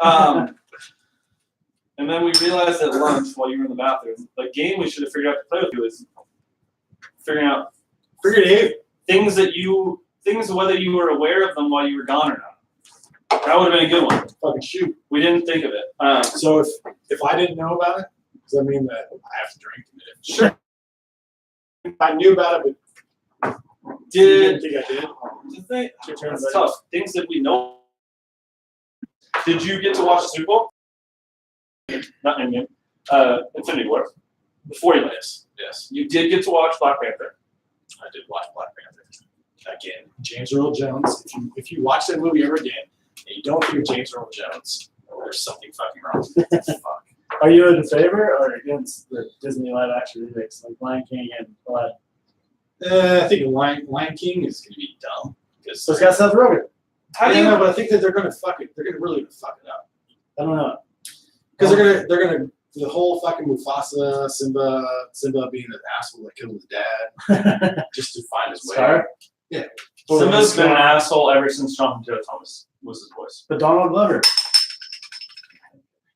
And then we realized at lunch while you were in the bathroom, the game we should have figured out to play with you is figuring out things whether you were aware of them while you were gone or not. That would have been a good one. Fucking shoot. We didn't think of it. So if I didn't know about it, does that mean that I have to drink? Sure. I knew about it, but Did think I did. That's tough. Things that we know. Did you get to watch the Super Bowl? Not in game. Infinity War. Before you left. Yes. You did get to watch Black Panther. I did watch Black Panther. Again, James Earl Jones. If you watch that movie ever again and you don't hear James Earl Jones, there's something fucking wrong. Fuck. Are you in favor or against the Disney live action remakes like Lion King and Aladdin? I think Lion King is going to be dumb because just. So it's got Seth Rogen. How do you? know, but I think that they're gonna fuck it. They're gonna really fuck it up I don't know. because they're gonna the whole fucking Mufasa, Simba being the asshole that killed his dad just to find his way. Scar? Yeah. Simba's been an asshole ever since Jonathan Taylor Thomas was his voice. But Donald Glover.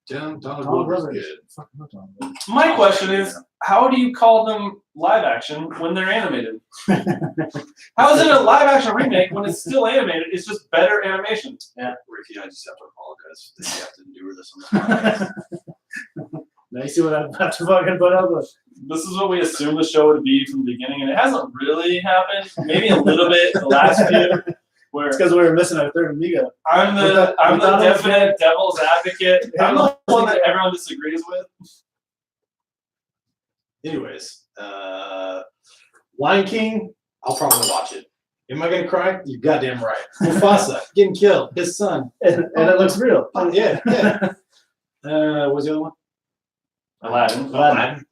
Donald Donald Glover's Glover. good. Fucking love Donald Glover. My question is, how do you call them live action when they're animated? How is it a live action remake when it's still animated? It's just better animation. Ricky, I just have to apologize that you have to endure this on the podcast. Now you see what I'm about to fucking put up with. This is what we assumed the show would be from the beginning, and it hasn't really happened. Maybe a little bit the last few. Where It's because we were missing our third amigo. I'm We the thought it was definite devil's advocate. I'm the one that everyone disagrees with. Anyways, Lion King, I'll probably watch it. Am I gonna cry? You're goddamn right. Mufasa getting killed, his son. And it looks real. Oh, yeah. What's the other one? Aladdin. Aladdin.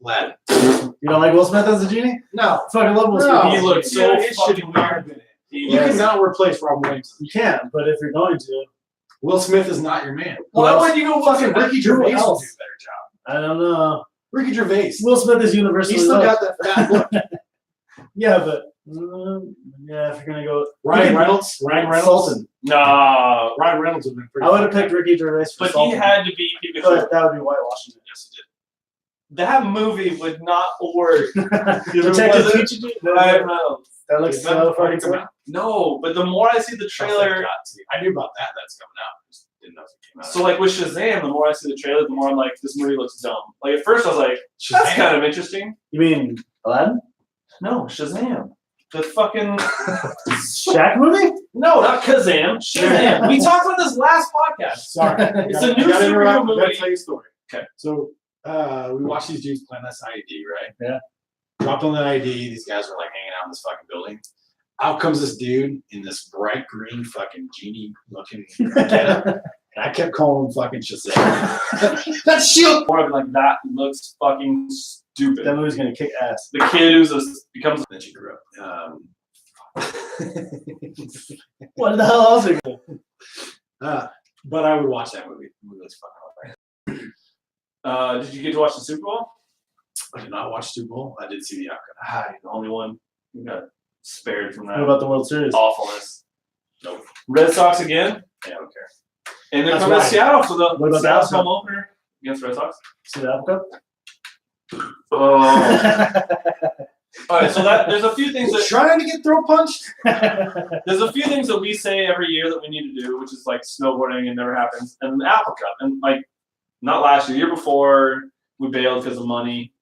You don't like Will Smith as a genie? No. Fucking love Will Smith. No. He looked so it should fucking not weird. have been it. You Yes. cannot replace Robin Williams. You can, but if you're going to, Will Smith is not your man. Why else? would you go Fucking fucking Ricky who Gervais will do a else? better job. I don't know. Ricky Gervais. Will Smith is universally He's still loved. got that fat look. Yeah, but yeah, if you're gonna go Ryan Reynolds. Sultan. No. Ryan Reynolds would have been pretty. I would have picked Ricky Gervais for But he Sultan. had to be Pikachu. But that would be whitewashing it. Yes, he did. That movie would not work. Detective was it? Pikachu. Ryan Reynolds. That looks Is that so fucking fucking come cool. out? No, but the more I see the trailer, I knew about that. That's coming out. Just didn't know if it came out. so like with Shazam, the more I see the trailer, the more I'm like, this movie looks dumb. Like at first I was like, that's kind of interesting. You mean Aladdin? No, Shazam. The fucking Shaq movie? no, not Kazam. Shazam. We talked about this last podcast. Sorry. It's a new I gotta superhero interrupt. I movie. gotta tell you a story. Okay. So we watched these dudes playing this IED, right? Yeah. Dropped on the IED. These guys were like hanging out in this fucking building. Out comes this dude in this bright green fucking genie looking getup. And I kept calling him fucking Shazam. That's shield. More of like that looks fucking stupid. That movie's gonna kick ass. The kid who's becomes Then she grew up. What the hell else are you gonna But I would watch that movie. The movie was fucking alright. did you get to watch the Super Bowl? I did not watch Super Bowl. I did see the outcome. Ah, you're the only one who got spared from What that about the World Series? awfulness. Nope. Red Sox again, Yeah, I don't care. and they're That's coming to right. Seattle for the What about Seattle's that? home opener against Red Sox. See the Apple Cup? Oh, all right. So that there's a few things that Trying to get throat punched? there's a few things that we say every year that we need to do, which is like snowboarding and never happens, and the Apple Cup, and like not last year, year before we bailed because of money.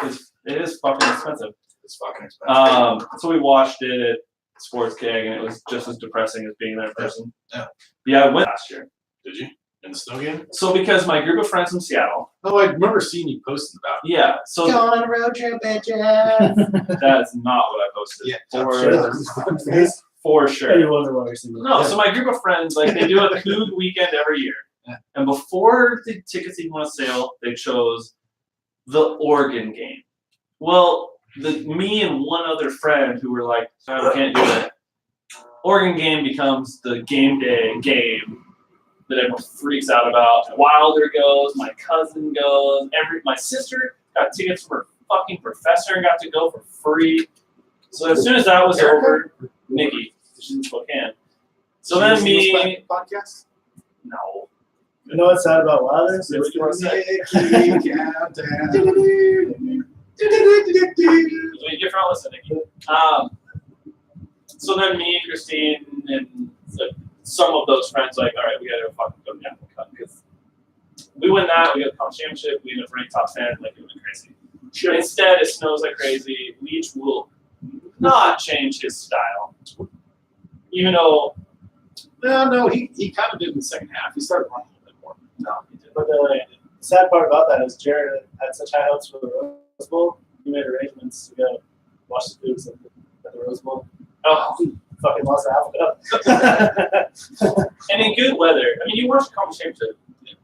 It is fucking expensive. It's fucking expensive. So we watched it at Sports Keg, and it was just as depressing as being there in person. Yeah. Yeah, I went last year. Did you? In the snow game? So because my group of friends from Seattle, Oh, I remember seeing you posting about it. yeah. So on a road trip, bitches. that is not what I posted. Yeah, For Hey, sure. you wonder why you're single. No, so my group of friends, like they do a food weekend every year. Yeah. And before the tickets even went on sale, they chose the Oregon game. Well, me and one other friend who were like, "Oh, we can't do it." Oregon game becomes the game day game that everyone freaks out about. Wilder goes, my cousin goes, my sister got tickets for her fucking professor and got to go for free. So as soon as that was over, Nikki, she's in Spokane. So then me, podcast. no. You know what's sad about Wilder? Say what you want to say. So you get for not listening. So then me, Christine, and some of those friends like, all right, we gotta fucking go to the Apple Cup because we win that, we got the conference championship, we end up ranked top 10, like it went crazy. Sure. Instead, it snows like crazy. Leach will not change his style, even though. No, he kind of did in the second half. He started running a little bit more. No, he didn't. But the sad part about that is Jared had such high hopes for the Rose Bowl. He made arrangements to go watch the Cougs at the Rose Bowl. Oh, Fucking lost the Apple Cup. and in good weather. I mean, you watched the conference championship.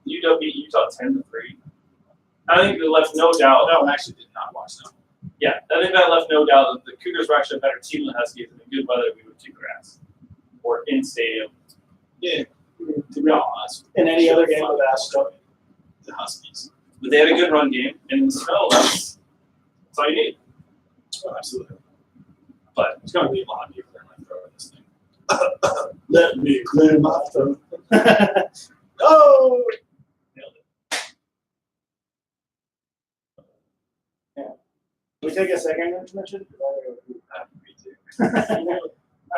UW beat Utah 10-3. I think it left no doubt. No, I actually did not watch them. Yeah, I think that left no doubt that the Cougars were actually a better team than the Huskies, and in good weather we would kick their ass. or in stadium. Yeah, to be honest. In any other game with Astro. The Huskies. But they had a good run game, and in the snow, that's all you need. Oh, absolutely. But There's going to be a lot of people that might throw this thing. Let me clear my throat. Oh! nailed it. We take a second intermission? Me too. All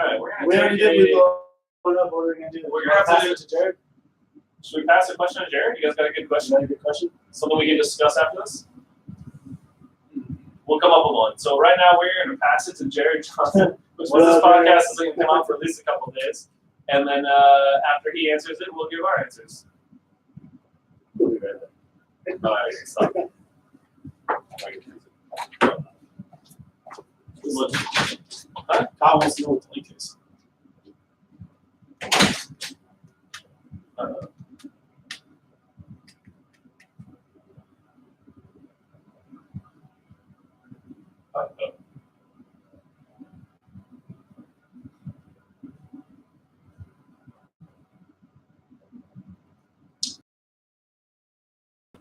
right, we're gonna We already did. We blown up. What are we gonna do? We're gonna have to pass do- it to Jared. Should we pass the question to Jared? You guys got a good Is question? that a good question? Something we can discuss after this? We'll come up with one. So right now we're going to pass it to Jared Johnson, which was this podcast is going to come out for at least a couple of days. And then after he answers it, we'll give our answers. We'll be right back. All right, stop. Kyle wants to know what the link is.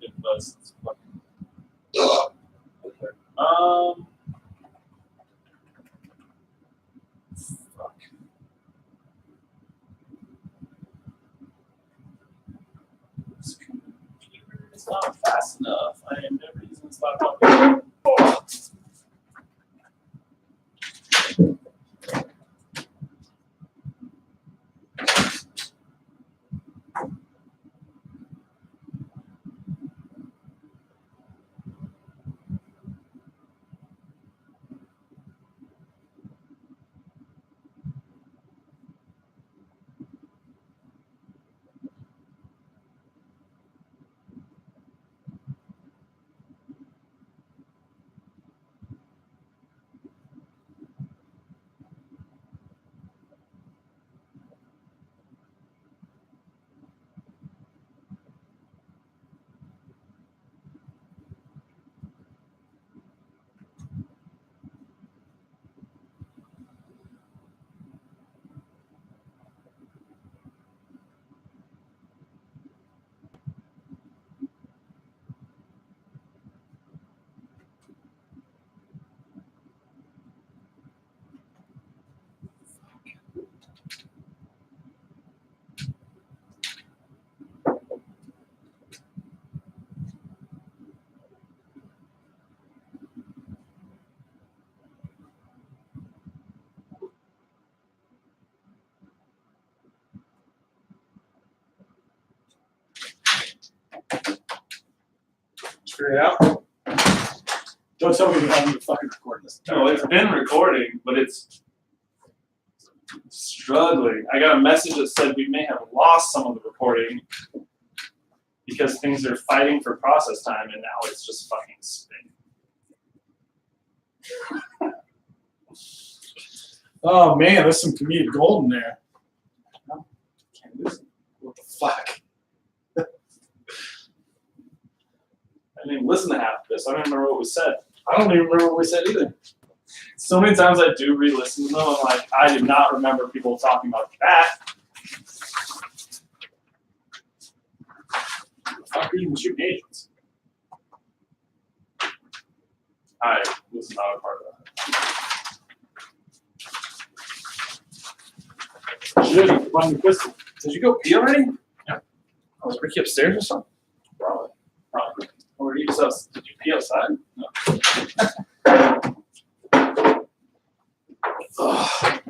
It was fucking- Um. Fuck. This computer is not fast enough. I am never using this laptop. Oh. Figure it out. Don't tell me you haven't fucking recorded this. No, it's been recording, but it's struggling. I got a message that said we may have lost some of the recording because things are fighting for process time, and now it's just fucking spinning. Oh man, there's some comedic gold in there. Can't lose it. What the fuck? I didn't even listen to half of this. I don't remember what was said. I don't even remember what we said either. So many times I do re-listen to them. I'm like, I did not remember people talking about that. Fuck are you even shooting agents? I was not a part of that. Should run the pistol. Did you go pee already? Yeah. Oh, was Ricky upstairs or something? Probably. Probably. Or you just did you pee outside? No. Ugh.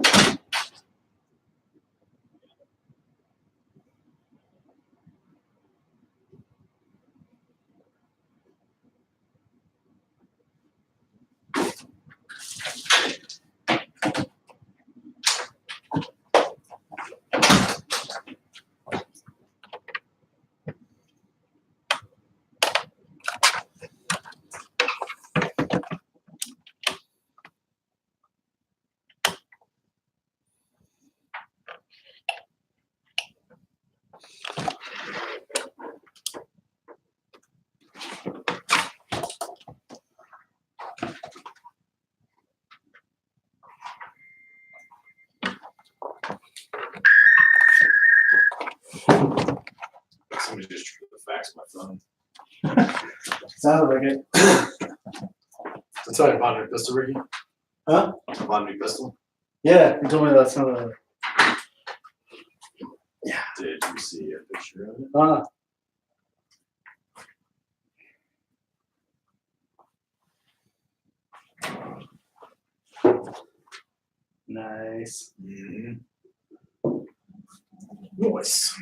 something. Sounded like it. That's how I bought a new pistol, Ricky. Huh? I bought a new pistol. Yeah, you told me that's not a. Did you see a picture of it? Uh, nice. Mm-hmm. Nice.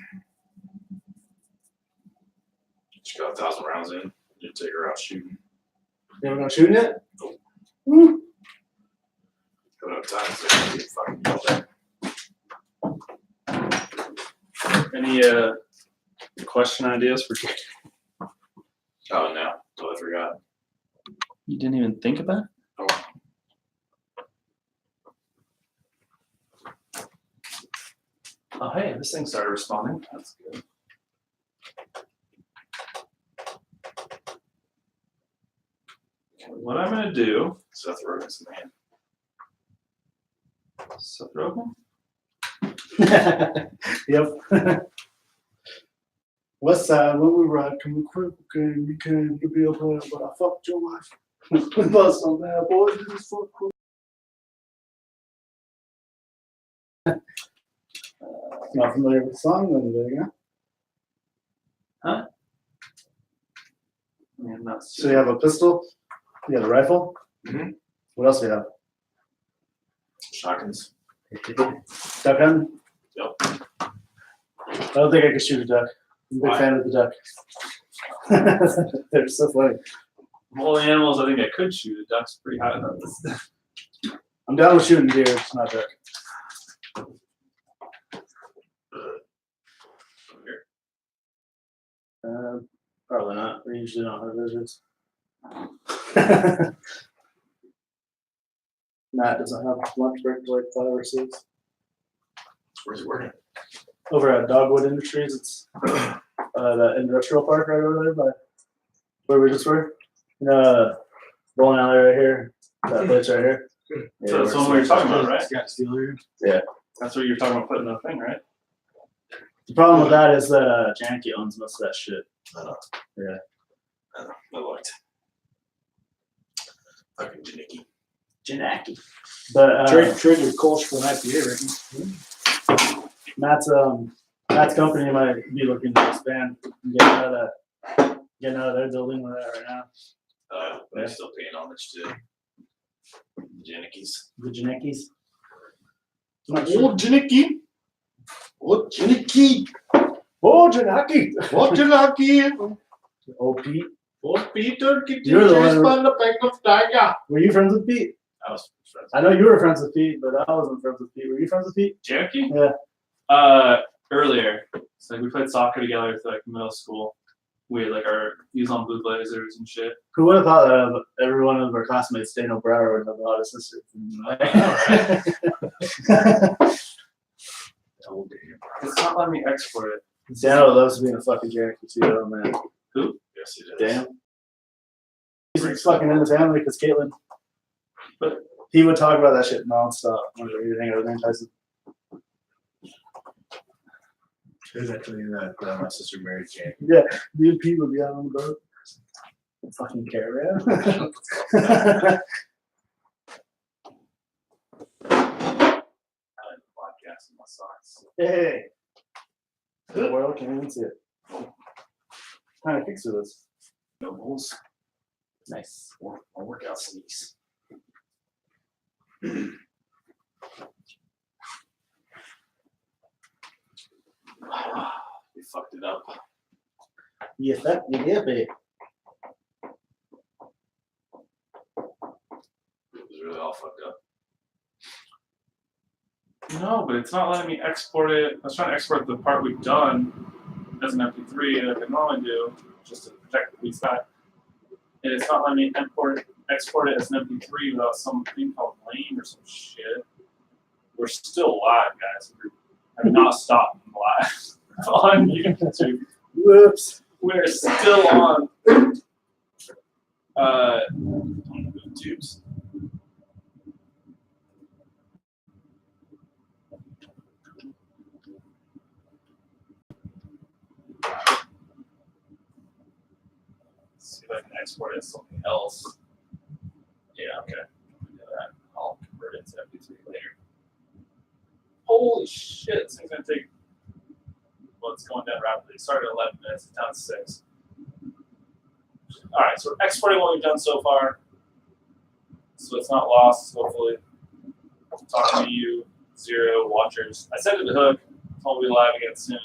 She got 1,000 rounds in. You take her out shooting. You ever gonna shooting it? Don't have time, so I get fucking yelled at. Any question ideas for? Oh no, I forgot. You didn't even think of that? Oh. Oh, hey, this thing started responding. That's good. Okay, what I'm gonna do? Seth Rogen's man. Seth Rogen? Yep. West side, when we ride, can we quit? Can you can be a player, but I fucked your wife. We bust some bad boys, this is fuck cool. Not familiar with the song, then there you go. I mean, not So you have a pistol, you have a rifle. Mhm. What else do you have? Shotguns. Duck hunting? Yep. I don't think I could shoot a duck. I'm a big Why? fan of the duck. They're so funny. Of all the animals I think I could shoot, a duck's pretty high on this. I'm down with shooting deer, it's not duck. Probably not. We usually don't have lizards. Matt doesn't have lunch break till like 5 or 6. Where's he working? Over at Dogwood Industries, it's that industrial park right over there by where we just were. Bowling alley right here. That place right here. So that's the one we were talking about, right? Scott Steeler. That's what you were talking about putting in the thing, right? The problem with that is that Janky owns most of that shit. I know. Yeah. I know. I liked. Fucking Janicki. Janaki. But Trade your Kolsch for an IPA, Ricky. Matt's company might be looking to expand and getting out of their building where they're at right now. But I'm still paying homage to Janicki's. The Janickis. Old Janicki. Old Janicki. Oh, Janaki! Old Janicki. Old Pete. Old Peter getting You're the chased one by the pack of tiger. Were you friends with Pete? I was friends. I know you were friends with Pete, but I wasn't friends with Pete. Were you friends with Pete? Cherokee? Yeah. Earlier. So like we played soccer together through like middle school. We had like he was on Blue Blazers and shit. Who would have thought that every one of our classmates, Daniel Brower, would have a lot of sisters? Oh, damn. It's not letting me export it. Daniel loves being a fucking Cherokee too, oh man. Who? Yes, he does. Damn. He's fucking in the family because Caitlin. But he would talk about that shit nonstop whenever he would hang out with Aaron Tyson. Who's actually that? My sister married Jane. Yeah, me and Pete would be out on the boat. Fucking caravan. I like the podcast in my socks. Hey. The world can't even see it. Trying to fix this. No holes. Nice. I'll work out sneaks. We fucked it up. You fucked me up, babe. It was really all fucked up. No, but it's not letting me export it. I was trying to export the part we've done as an MP3 like I normally do, just to protect the piece back. And it's not letting me export it as an MP3 without something called lane or some shit. We're still live, guys. I have not stopped live on YouTube. Whoops. We're still on Tubes. if I can export it as something else. Yeah, okay. Do that. I'll convert it to MP3 later. Holy shit, this thing's gonna take. Well, it's going down rapidly. It started at 11 minutes, it's down to 6. Alright, so we're exporting what we've done so far. So it's not lost, hopefully. Talking to you, 0 watchers. I sent it to Hook. I'll be live again soon.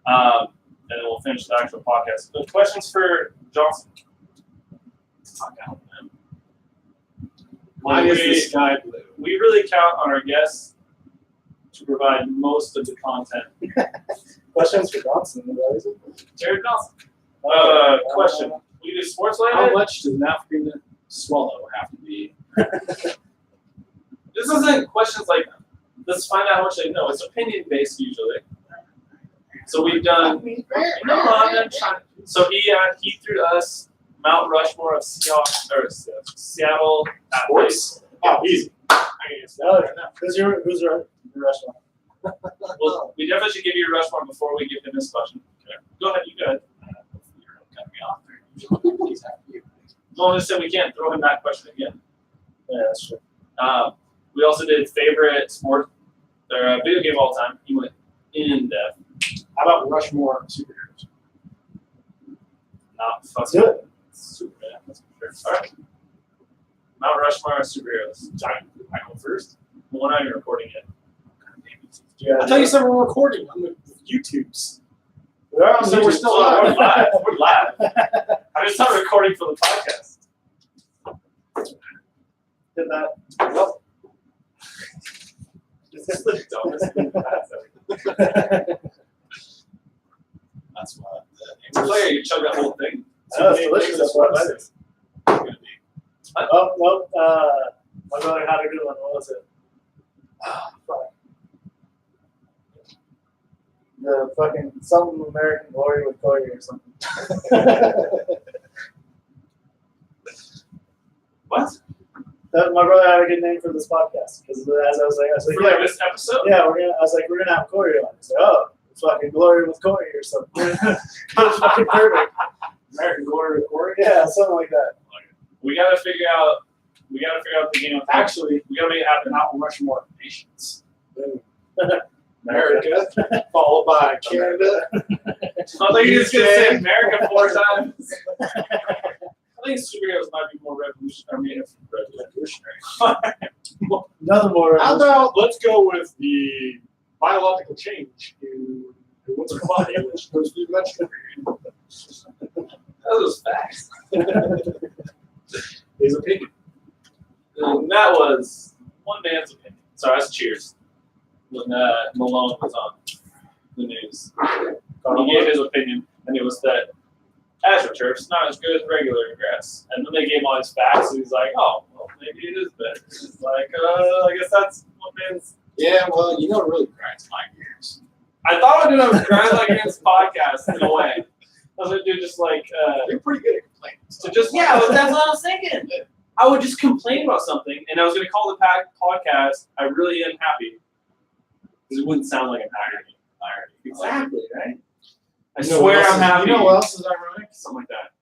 And then we'll finish the actual podcast. But questions for Johnson? Fuck out, man. Mine is the sky blue. We really count on our guests to provide most of the content. Questions for Johnson, what is it? Jared Johnson. Question. We do sports How related? much does an African swallow have to be? This isn't questions like, let's find out how much they know. It's opinion based usually. So we've done. No, I'm trying. So he threw to us Mount Rushmore of Seattle athletes. Oh, easy. I can guess that Oh, right now. who's your restaurant? Well, we definitely should give you a Rushmore before we give him this question. Okay. Go ahead, you go ahead. You're cutting me off there. Please have you. Well, just said we can't throw him that question again. Yeah, that's true. We also did favorite sport or video game of all time. He went in depth. How about Rushmore superheroes? Not Let's fucking do it. Superman. That's for sure. All right. Mount Rushmore of superheroes. I go first. Well, we're not even recording yet. Yeah, I thought you said we're recording on the YouTubes. we are on So we're YouTube. still Oh, live. we're live. We're live. I just started recording for the podcast. Did that. Well, this is the dumbest thing that's ever. That's what Player, you chug that whole thing. Oh, it's delicious. That's what it is. Oh, no. My brother had a good one. What was it? Fuck. The fucking something American Glory with Cory or something. What? My brother had a good name for this podcast because as I was like, For like this episode? yeah, we're gonna have Cory on. He's like, oh, it's fucking Glory with Cory or something. That's fucking perfect. American Glory with Cory. Yeah, something like that. We gotta figure out the game of Actually, we gotta make it happen. Mount Rushmore of nations. Then America, followed by Canada. I thought you were just gonna say America 4 times. I think superheroes might be more revolutionary. Nothing more. How about let's go with the biological change in what's our body, which goes through the vegetable. That was fast. His opinion. And that was one man's opinion. Sorry, that's cheers. When Malone was on the news, he gave his opinion, and it was that AstroTurf's not as good as regular grass. And then they gave all his facts, and he's like, "Oh, well, maybe it is better." It's like, I guess that's one man's. Yeah, well, you know what really grinds my gears? I thought I was gonna grind like against podcast in a way. I was gonna do just like You're pretty good at complaining. to just yeah, that's what I was thinking. I would just complain about something, and I was gonna call the podcast. I really am happy because it wouldn't sound like an irony. Exactly, right? I swear I'm happy. You know what else is ironic? Something like that.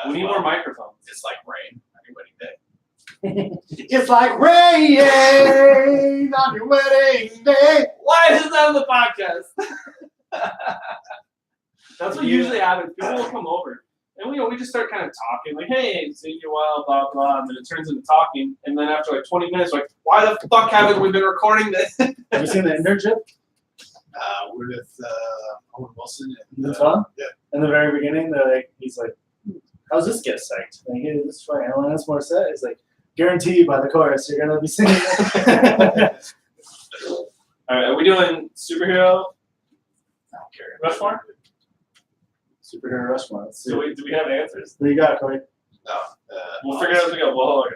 We need more microphones. It's like rain on your wedding day. It's like rain on your wedding day. Why is that on the podcast? That's what usually happens. People will come over, and we just start kind of talking, like, "Hey, seen you a while, blah blah," and then it turns into talking, and then after like 20 minutes, we're like, "Why the fuck haven't we been recording this?" Have you seen the internship? We're with Owen Wilson. Is it fun? Yeah. In the very beginning, he's like, "How's this get psyched?" Like, hey, this is for Alanis Morissette. He's like, "Guarantee you by the chorus, you're gonna be singing." All right, are we doing superhero I don't care. Rushmore? Superhero Rushmore. Let's see. Do we have answers? What do you got, Cory? No. We'll figure it out as we go. Well, hold on.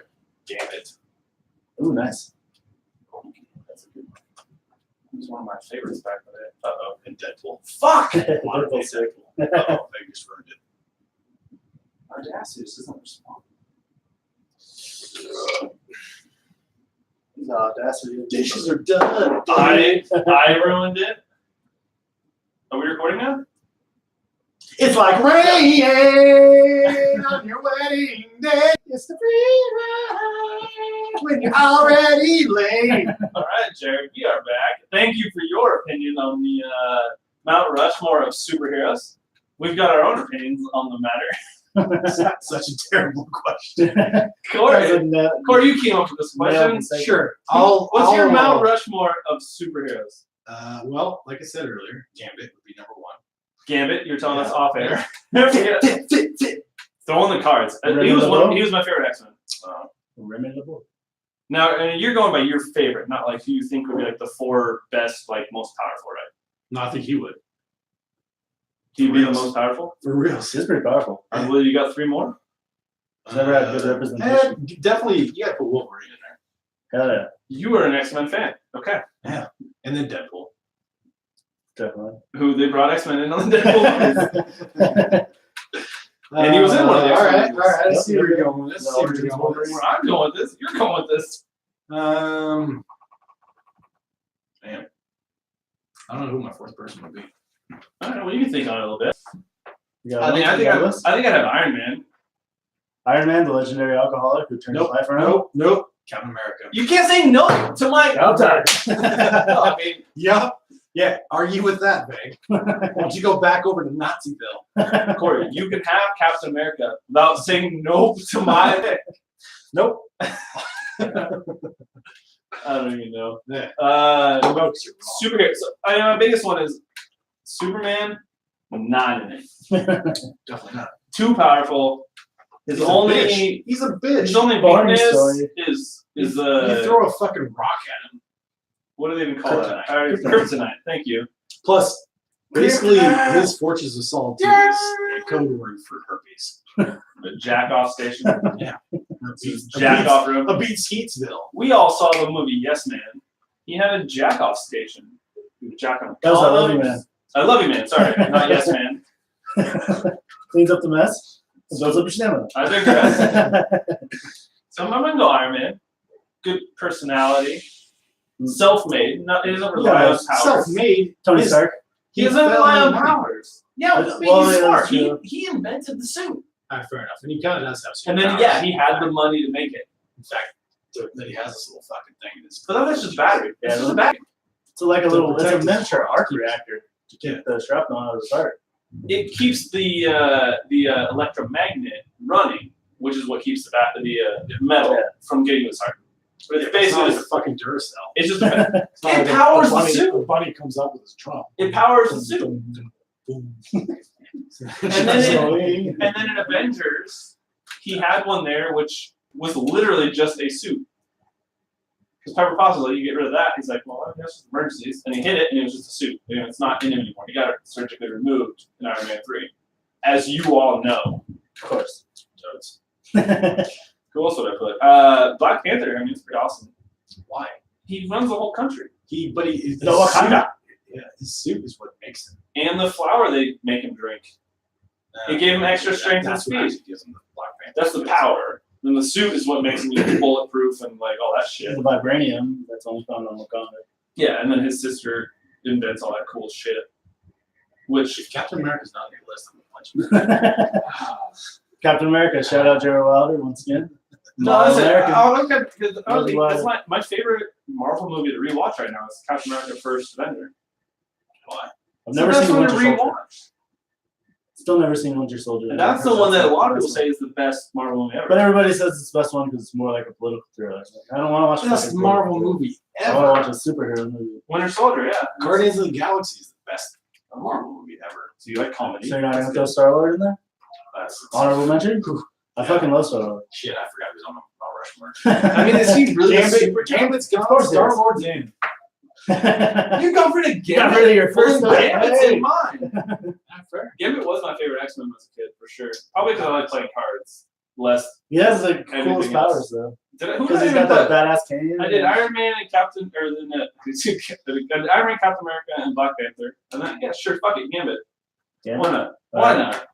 Damn it. Ooh, nice. That's a good one. He's one of my favorites back in the day. Uh-oh. And Deadpool. Fuck! Deadpool sick. Uh-oh, Vegas ruined it. Audacity just doesn't respond. The audacity. Dishes are done. I ruined it. Are we recording now? It's like rain on your wedding day. It's the free ride when you're already late. All right, Jared, we are back. Thank you for your opinion on the Mount Rushmore of superheroes. We've got our own opinions on the matter. Such a terrible question. Cory, you came up with this question. Sure. What's your Mount Rushmore of superheroes? Well, like I said earlier, Gambit would be number one. Gambit, you're telling us off air. Throw in the cards. He was my favorite X-Men. Now, and you're going by your favorite, not like who you think would be like the 4 best, like most powerful, right? No, I think he would. He'd be the most powerful? For real. He's pretty powerful. Well, you got 3 more? He's never had good representation. Definitely, you got to put Wolverine in there. Hell yeah. You were an X-Men fan. Okay. Yeah. And then Deadpool. Definitely. Who they brought X-Men in on the Deadpool movies. And he was in one of the All X-Men right. movies. Let's see where you're going with this. Where I'm going with this. You're going with this. Man. I don't know who my 4th person would be. I don't know. Well, you can think on it a little bit. Yeah, I think I'd have Iron Man. Iron Man, the legendary alcoholic who turned his life around. Nope. Captain America. You can't say no to my. I mean, yeah. Argue with that, Veg. Why don't you go back over to Naziville? Cory, you can have Captain America without saying no to my. Nope. I don't even know. Yeah. Superhero. So, my biggest one is Superman. Not in it. Definitely not. Too powerful. He's a bitch. His only weakness is you throw a fucking rock at him. What do they even call that? Kryptonite. Thank you. Plus, basically, his Fortress of Solitude is a code word for herpes. The jack off station. Yeah. Jack off room. A beats Heatsville. We all saw the movie Yes Man. He had a jack off station. He would jack on. That was I Love You Man. I Love You Man. Sorry, not Yes Man. Cleans up the mess. Builds up your stamina. I digress. So I'm gonna go Iron Man. Good personality. Self-made. He doesn't rely on powers. Self-made. Tony Stark. He doesn't rely on powers. Yeah, I mean, well, he's yeah, smart. that's true. He invented the suit. Fair enough. And he kind of does have some And then, powers. he had the money to make it. In fact, that he has this little fucking thing in his. But that's just battery. Yeah, It's just a battery. It's like a little, it's a protect miniature arc reactor to keep the shrapnel out of his heart. It keeps the electromagnet running, which is what keeps the metal from getting to his heart. But it's basically a fucking Duracell. it's just it powers the suit. The bunny comes up with his drum. It powers the suit. Boom. And then in Avengers, he had one there which was literally just a suit. Because Pepper Potts, you get rid of that. He's like, well, I guess it's emergencies. And he hit it, and it was just a suit. You know, it's not in him anymore. He got it surgically removed in Iron Man 3. As you all know. Of course. Toads. Who else would I put? Black Panther, I mean, it's pretty awesome. Why? He runs the whole country. Wakanda. Yeah, his suit is what makes him. And the flour they make him drink. It gave him extra strength and speed. Gives him the Black Panther. That's the power. And the suit is what makes him bulletproof and like all that shit. The vibranium that's only found on Wakanda. Yeah, and then his sister invents all that cool shit. Which If Captain America's not on your list, I'm gonna punch him. Captain America, shout out Jared Wilder once again. no, American. that's my favorite Marvel movie to rewatch right now is Captain America: First Avenger. Why? I've never seen one Winter to Soldier. rewatch. Still never seen Winter Soldier. And that's the one that a lot of people say is the best Marvel movie ever. But everybody says it's the best one because it's more like a political thriller. I don't want to watch Best fucking Marvel political movie thriller. I want ever. to watch a superhero movie. Winter Soldier, yeah. Guardians of the Galaxy is the best Marvel movie ever. So you like comedy? So you're not gonna throw Star Lord in there? That's Honorable mention? I fucking love Star Lord. Shit, I forgot he was on Mount Rushmore. I mean, is he really Gambit's Of course Star he is. Lord's in. You got rid of Gambit. Got rid of your first Well, pick. Gambit's Hey. in mine. Not fair. Gambit was my favorite X-Men as a kid, for sure. Probably because I like playing cards. Less. He has the Anything coolest else? powers though. Who did Because I he's even got put? that badass cane. I did Iron Man and Captain, or then Iron Man, Captain America, and Black Panther. And then, yeah, sure, fuck it, Gambit. Yeah. Why not? Why not?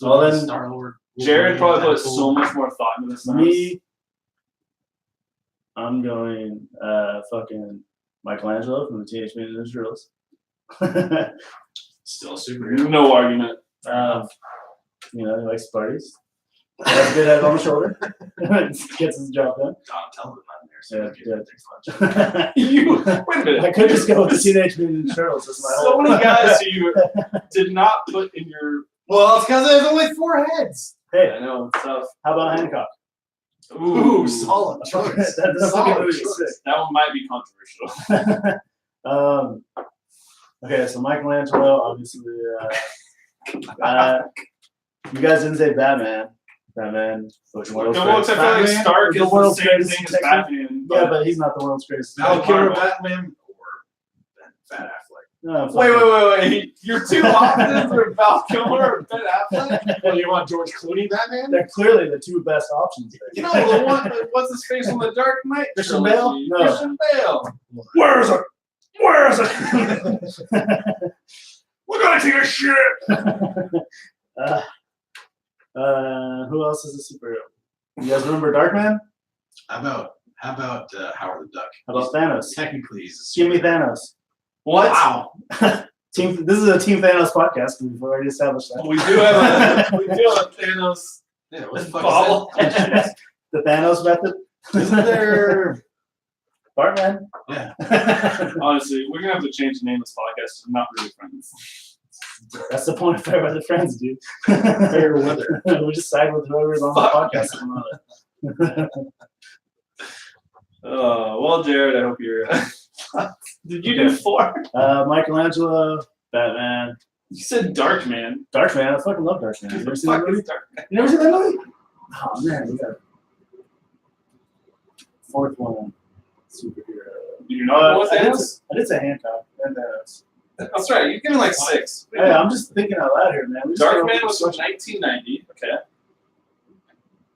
Well, then, Star Lord. Jared probably put so much more thought into this. Me, I'm going fucking Michelangelo from the Teenage Mutant Ninja Turtles. Still a superhero. No argument. He likes parties. Has a good head on the shoulder. Gets his job done. Don't tell him I'm there. So You wait a minute. I could just go with the Teenage Mutant Ninja Turtles. That's my So whole. many guys who you did not put in your. Well, it's because there's only 4 heads. Hey, I know it's tough. how about Hancock? Ooh, solid That choice. fucking movie is sick. That one might be controversial. Okay, so Michelangelo, obviously. You guys didn't say Batman. Batman. Fucking world's No, well, greatest. I feel like Batman? Stark The is the world's same greatest thing as detective? Batman. Yeah, but he's not the world's greatest. Val Marvel. Kilmer, Batman, or Fat Affleck. No, fuck Wait, him. wait. Your two options are Val Kilmer or Ben Affleck? Well, you want George Clooney, Batman? They're clearly the two best options there. You know, the one, what's his face on the Dark Knight? Christian trilogy? Bale? No. Christian Bale. Where is it? Where is it? We're gonna take a shit. Who else is a superhero? You guys remember Darkman? How about Howard the Duck? How about Thanos? Technically, he's a Give me Thanos. What? Wow. This is a Team Thanos podcast. We've already established that. We do have a Thanos. Yeah, what the fuck Ball. is that? The Thanos method. Isn't there? Bartman. Yeah. Honestly, we're gonna have to change the name of this podcast to Not Really Friends. That's the point of Fair Weather Friends, dude. Fair weather. We just side with whoever's on the Fuck. podcast. at the moment. Well, Jared, I hope you're. Did you do 4? Michelangelo, Batman, You said Darkman. Darkman. I fucking love Darkman. You never seen that Fuck movie? is Darkman? You never seen that movie? Oh man, we got 4th one. Superhero. You know what I Thanos? did say Hancock and Thanos. That's right. You're giving like 6. Hey, I'm just thinking out loud here, man. We just Darkman gotta- was from 1990. Okay. That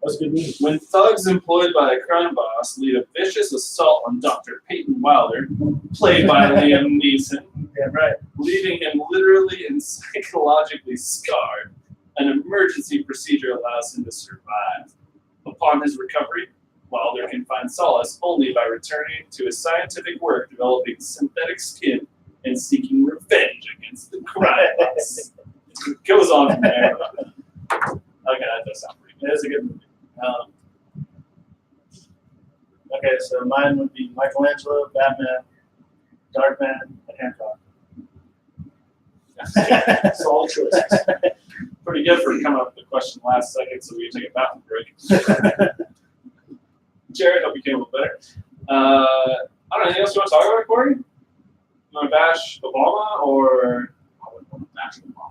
was a good movie. When thugs employed by a crime boss lead a vicious assault on Dr. Peyton Wilder, played by Liam Neeson, Yeah, right. leaving him literally and psychologically scarred, an emergency procedure allows him to survive. Upon his recovery, Wilder can find solace only by returning to his scientific work developing synthetic skin and seeking revenge against the crime boss. It goes on from there. Okay, that does sound pretty good. It is a good movie. Okay, so mine would be Michelangelo, Batman, Darkman, and Hancock. Solid choices. Pretty good for coming up with the question last second, so we can take a bathroom break. Jared, hope you came up better. I don't know, anything else you want to talk about, Cory? You want to bash Obama, or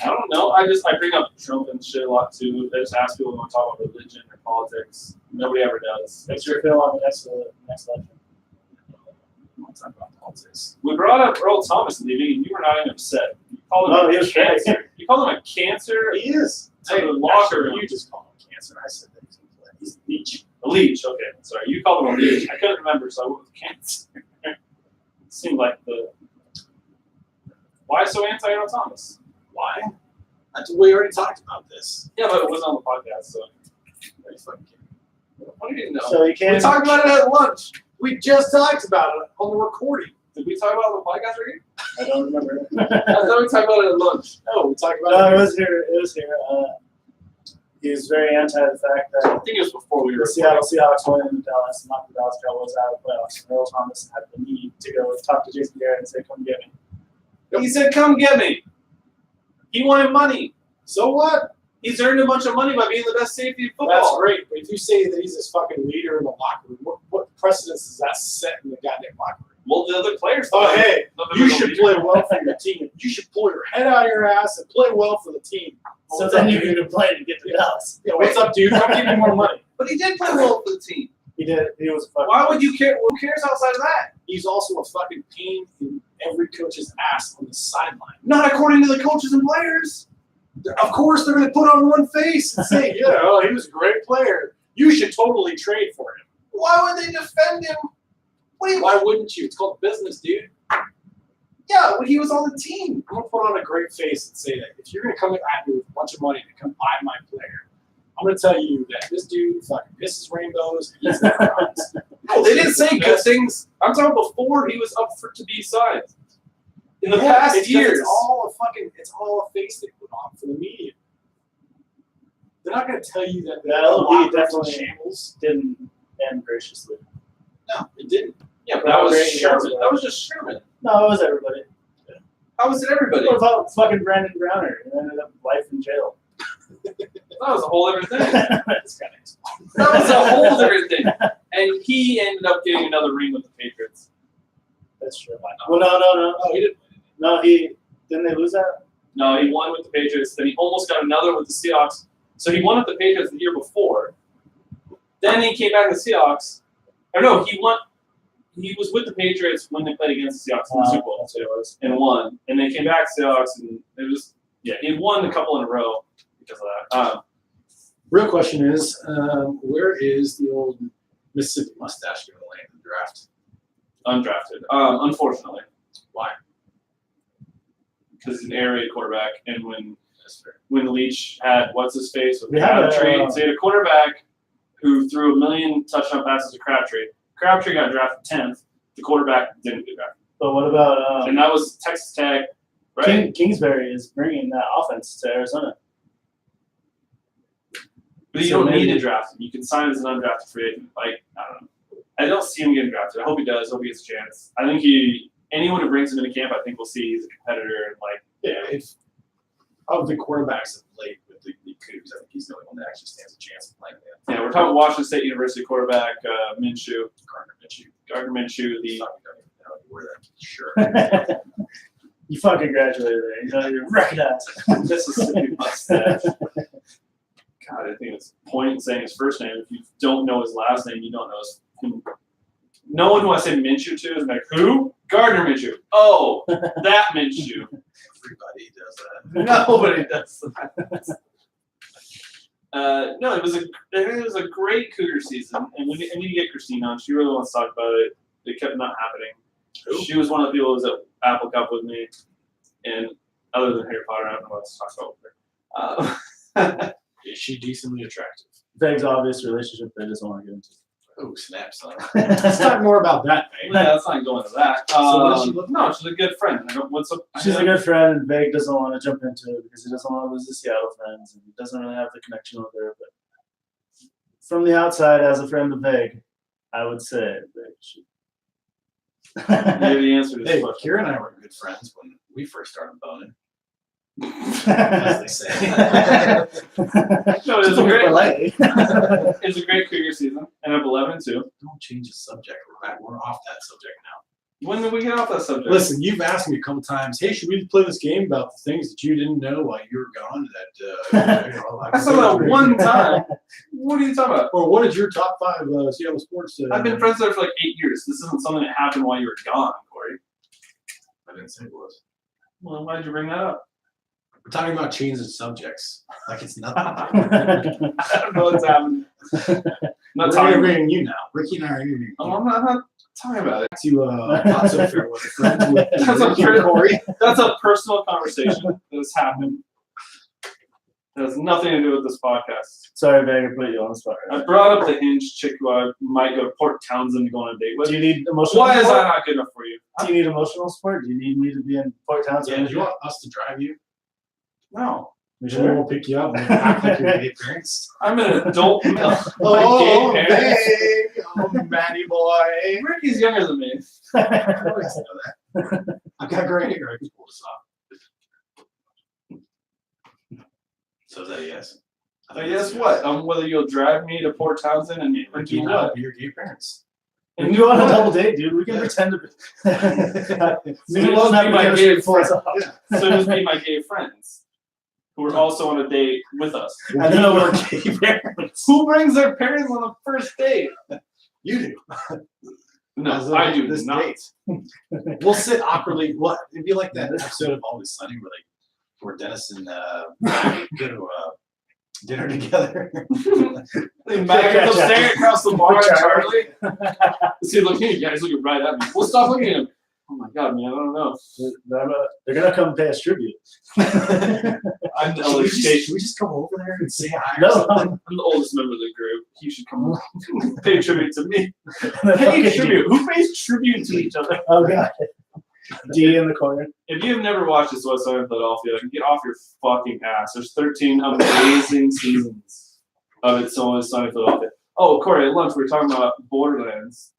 I don't know. I bring up Trump and shit a lot too. I just ask people who want to talk about religion or politics. Nobody ever does. What's your feel on the next election? Want to talk about politics. We brought up Earl Thomas leaving, and you were not even upset. You called him Oh, a he was cancer. You called him a cancer. He is. To the locker room. You just call him cancer. I said that he's a leech. A leech. Okay, sorry. You called him a leech. I couldn't remember, so I went with cancer. Seemed like the. Why so anti Earl Thomas? Why? We already talked about this. Yeah, but it wasn't on the podcast, so. Are you fucking kidding? What do you know? So you We can't. talked about it at lunch. We just talked about it on the recording. Did we talk about it on the podcast already? I don't remember. I thought we talked about it at lunch. No, we talked about No, it. it was here. It was here. He was very anti the fact I that think it was before we the were. Seattle Seahawks went into Dallas and knocked the Dallas Cowboys out of the playoffs. And Earl Thomas had the need to go talk to Jason Garrett and say, "Come get me." He said, "Come get me." He wanted money. So what? He's earned a bunch of money by being the best safety in football. That's great. But if you say that he's this fucking leader in the locker room, what precedence does that set in the goddamn locker room? Well, the other players. Oh, thought hey, nothing you was a should leader. play well for your team. You should pull your head out of your ass and play well for the team. So What's then up, you dude? can play to get to Dallas. Yeah, what's up, dude? Come give me more money. But he did play well for the team. He did. He was fucking. Why would you care? Who cares outside of that? He's also a fucking pain in every coach's ass on the sideline. Not according to the coaches and players. Of course, they're going to put on one face and say, "Yeah, oh, he was a great player. You should totally trade for him." Why would they defend him? Why wouldn't you? It's called business, dude. Yeah, when he was on the team. I'm gonna put on a great face and say that if you're gonna come at me with a bunch of money to come buy my player, I'm gonna tell you that this dude fucking pisses rainbows and he's never honest. No, they didn't say good things. I'm talking before he was up to be signed. In the past it's 'cause years. it's all a face they put on for the media. They're not going to tell you that That the LB locker room's in definitely- shambles. Didn't end graciously. No, it didn't. Yeah, but that was Sherman. That was just Sherman. No, it was everybody. How was it everybody? What about fucking Brandon Browner? He ended up life in jail. That was a whole other thing. That's kind of That was a whole different thing. And he ended up getting another ring with the Patriots. That's true. Well, no. Oh, he didn't. No, didn't they lose that? No, he won with the Patriots. Then he almost got another with the Seahawks. So he won with the Patriots the year before. Then he came back to the Seahawks. Or no, he won. He was with the Patriots when they played against the Seahawks in the Super Bowl. That's what it was. And won. And they came back to Seahawks, and it was he won a couple in a row because of that. Real question is, where is the old Mississippi Mustache going to land in the draft. Undrafted. Unfortunately. Why? Because he's an air raid quarterback, and That's fair. when Leach had what's his face with We had Crabtree, a- so he had a quarterback who threw 1 million touchdown passes to Crabtree. Crabtree got drafted 10th. The quarterback didn't get drafted, But what about and that was Texas Tech, right? Kingsbury is bringing that offense to Arizona. But you So don't need maybe- to draft him. You can sign him as an undrafted free agent. Like, I don't know. I don't see him getting drafted. I hope he does. I hope he gets a chance. I think anyone who brings him into camp, I think we'll see he's a competitor. And like, if of the quarterbacks that played with the Cougs, I think he's the only one that actually stands a chance of playing there. yeah, we're talking Washington State University quarterback Minshew. Gardner Minshew. Gardner Minshew, the Fuck, I don't even know if you wear that shirt. You fucking graduated there. You know, you're recognized. Mississippi mustache. God, I think it's point in saying his first name. If you don't know his last name, you don't know his. No one who I say Minshew to is like, who? Gardner Minshew. Oh, that Minshew. Everybody does that. Nobody does that. No, it was a great Cougar season, and we need to get Christine on. She really wants to talk about it. It kept not happening. Who? She was one of the people who was at Apple Cup with me, and other than Harry Potter, I don't know what else to talk about with her. Is she decently attractive? Vague's obvious relationship they just want to get into. Oh, snap, son. Let's talk more about that, Yeah, man. let's not go into that. So what does she look no, she's a good friend. I go, what's up? She's a good friend, and Vague doesn't want to jump into it because he doesn't want to lose the Seattle friends, and he doesn't really have the connection with her. But from the outside, as a friend of Vague, I would say Vague should. Maybe the answer to this Hey, question. Kira and I We were were good friends when we first started boning, It's as they say. No, it was a great. polite. It was a great Cougar season, and up 11-2. Don't change the subject. We're back. We're off that subject now. When did we get off that subject? Listen, you've asked me a couple times, hey, should we play this game about the things that you didn't know while you were gone? I said that one time. What are you talking about? Or what is your top 5 Seattle sports? I've been friends with her for like 8 years. This isn't something that happened while you were gone, Corey. I didn't say it was. Well, why did you bring that up? We're talking about changing subjects. Like it's nothing. I don't know what's happening. I'm not We're talking about interviewing you now. Ricky and I are interviewing you. I'm not talking about it. To not so fair weather friends with That's a Ricky and Cory. That's a personal conversation that has happened. It has nothing to do with this podcast. Sorry, Vague, I put you on the spot. I brought up the Hinge chick who I might go to Port Townsend to go on a date with. Do you need emotional Why is support? that not good enough for you? Do you need emotional support? Do you need me to be in Port Townsend? Yeah, do you want us to drive you? No. You Sure. sure? We'll pick you up and act like your gay parents. I'm an adult male. Oh, My gay parents. hey, oh, Matty boy. Ricky's younger than me. I always know that. I've got gray hair. I can pull this off. So is that a yes? I guess what? Whether you'll drive me to Port Townsend and Ricky do and I what? will be your gay parents. We can go on a double date, dude. We can pretend to be. So We you'll won't have be my to gay pull us off. So just be my gay friends who are also on a date with us. And then we're gay parents. Who brings their parents on the first date? You do. No, As of I do this not. date. We'll sit awkwardly. What? It'd be like that episode of Always Sunny where Dennis and go to dinner together. Maggie's upstairs across the bar, Charlie. See, look, you guys looking right at me. Well, stop looking at him. Oh my god, man, I don't know. They're gonna come pay us tribute. I'm the eldest Should we just come over there and say hi? or No. something? I'm the oldest member of the group. He should come pay tribute to me. Fucking- Pay tribute. Who pays tribute to each other? Oh god. D in the corner. If you've never watched This Was Sunny in Philadelphia, get off your fucking ass. There's 13 amazing seasons of It's Always Sunny in Philadelphia. Oh, Cory, at lunch we were talking about Borderlands.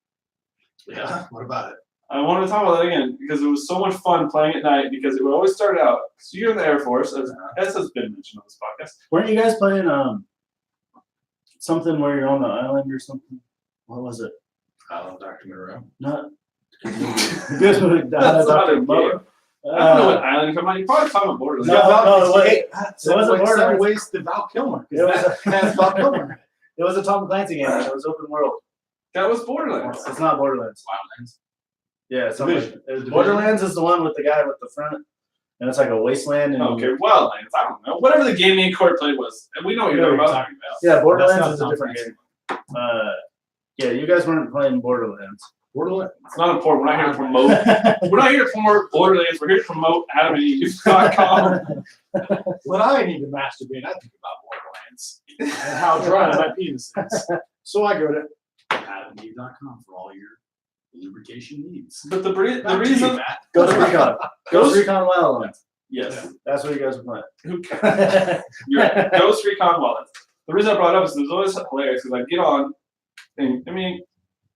Yeah. What about it? I want to talk about that again because it was so much fun playing at night because it would always start out. So you're in the Air Force, as has been mentioned on this podcast. Weren't you guys playing something where you're on the island or something? What was it? I love Dr. Monroe. Not. You guys were That's not a Dr. game. Moe. I don't know what island you're talking about. You're probably talking about Borderlands. No, it So wasn't like Borderlands. ways to Val Kilmer. It was a- That's Val Kilmer. It was a Tom Clancy game. And it was open world. That was Borderlands. It's not Borderlands. Wildlands. Yeah, it's Division. Borderlands is the one with the guy with the front, and it's like a wasteland. And Okay, Wildlands. I don't know. Whatever the game me and Cory played was, and we know what you're talking about. Yeah, Borderlands That's is a not different Tom game. Yeah, you guys weren't playing Borderlands. Borderlands. It's not important. We're not here to promote. We're not here to promote Borderlands. We're here to promote AdamandEve.com. When I need to masturbate, I think about Borderlands and how dry my penis is. So I go to AdamandEve.com for all your lubrication needs. But the Not to reason, you, Matt. Ghost Recon. Ghost- Ghost Recon Wildlands. yes, That's what you guys were playing. who cares? You're right. Ghost Recon Wildlands. The reason I brought it up is it was always hilarious because I get on, and I mean,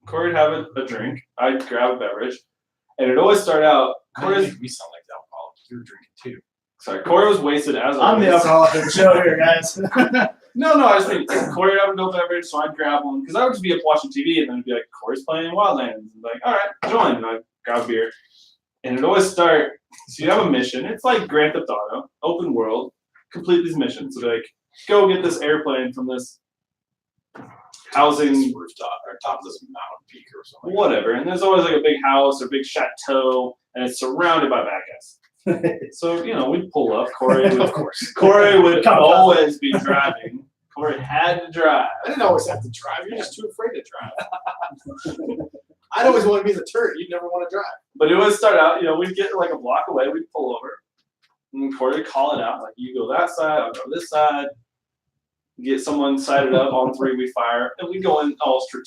Cory would have a drink, I'd grab a beverage, and it'd always start out. I Cory's think we sound like alcoholics. You're drinking too. sorry, Cory was wasted as I'm the always. alcoholic of the show here, guys. No, I just think Cory would have no beverage, so I'd grab one because I would just be up watching TV, and then it'd be like Cory's playing Wildlands, and like, all right, join, and I'd grab a beer, and it'd always start. So you have a mission. It's like Grand Theft Auto, open world, complete these missions. So like, go get this airplane from this housing Rooftop or top of this mountain peak or something. whatever, and there's always like a big house or big chateau, and it's surrounded by bad guys. So we'd pull up. Cory would, Of course. Cory would Come on. always be driving. Cory had to drive. I didn't always have to drive. You're just too afraid to drive. I'd always want to be the turret. You'd never want to drive. But it would start out, we'd get like a block away, we'd pull over, and Cory would call it out, like, you go that side, I'll go this side, get someone sighted up on 3, we fire, and we go in all strategic.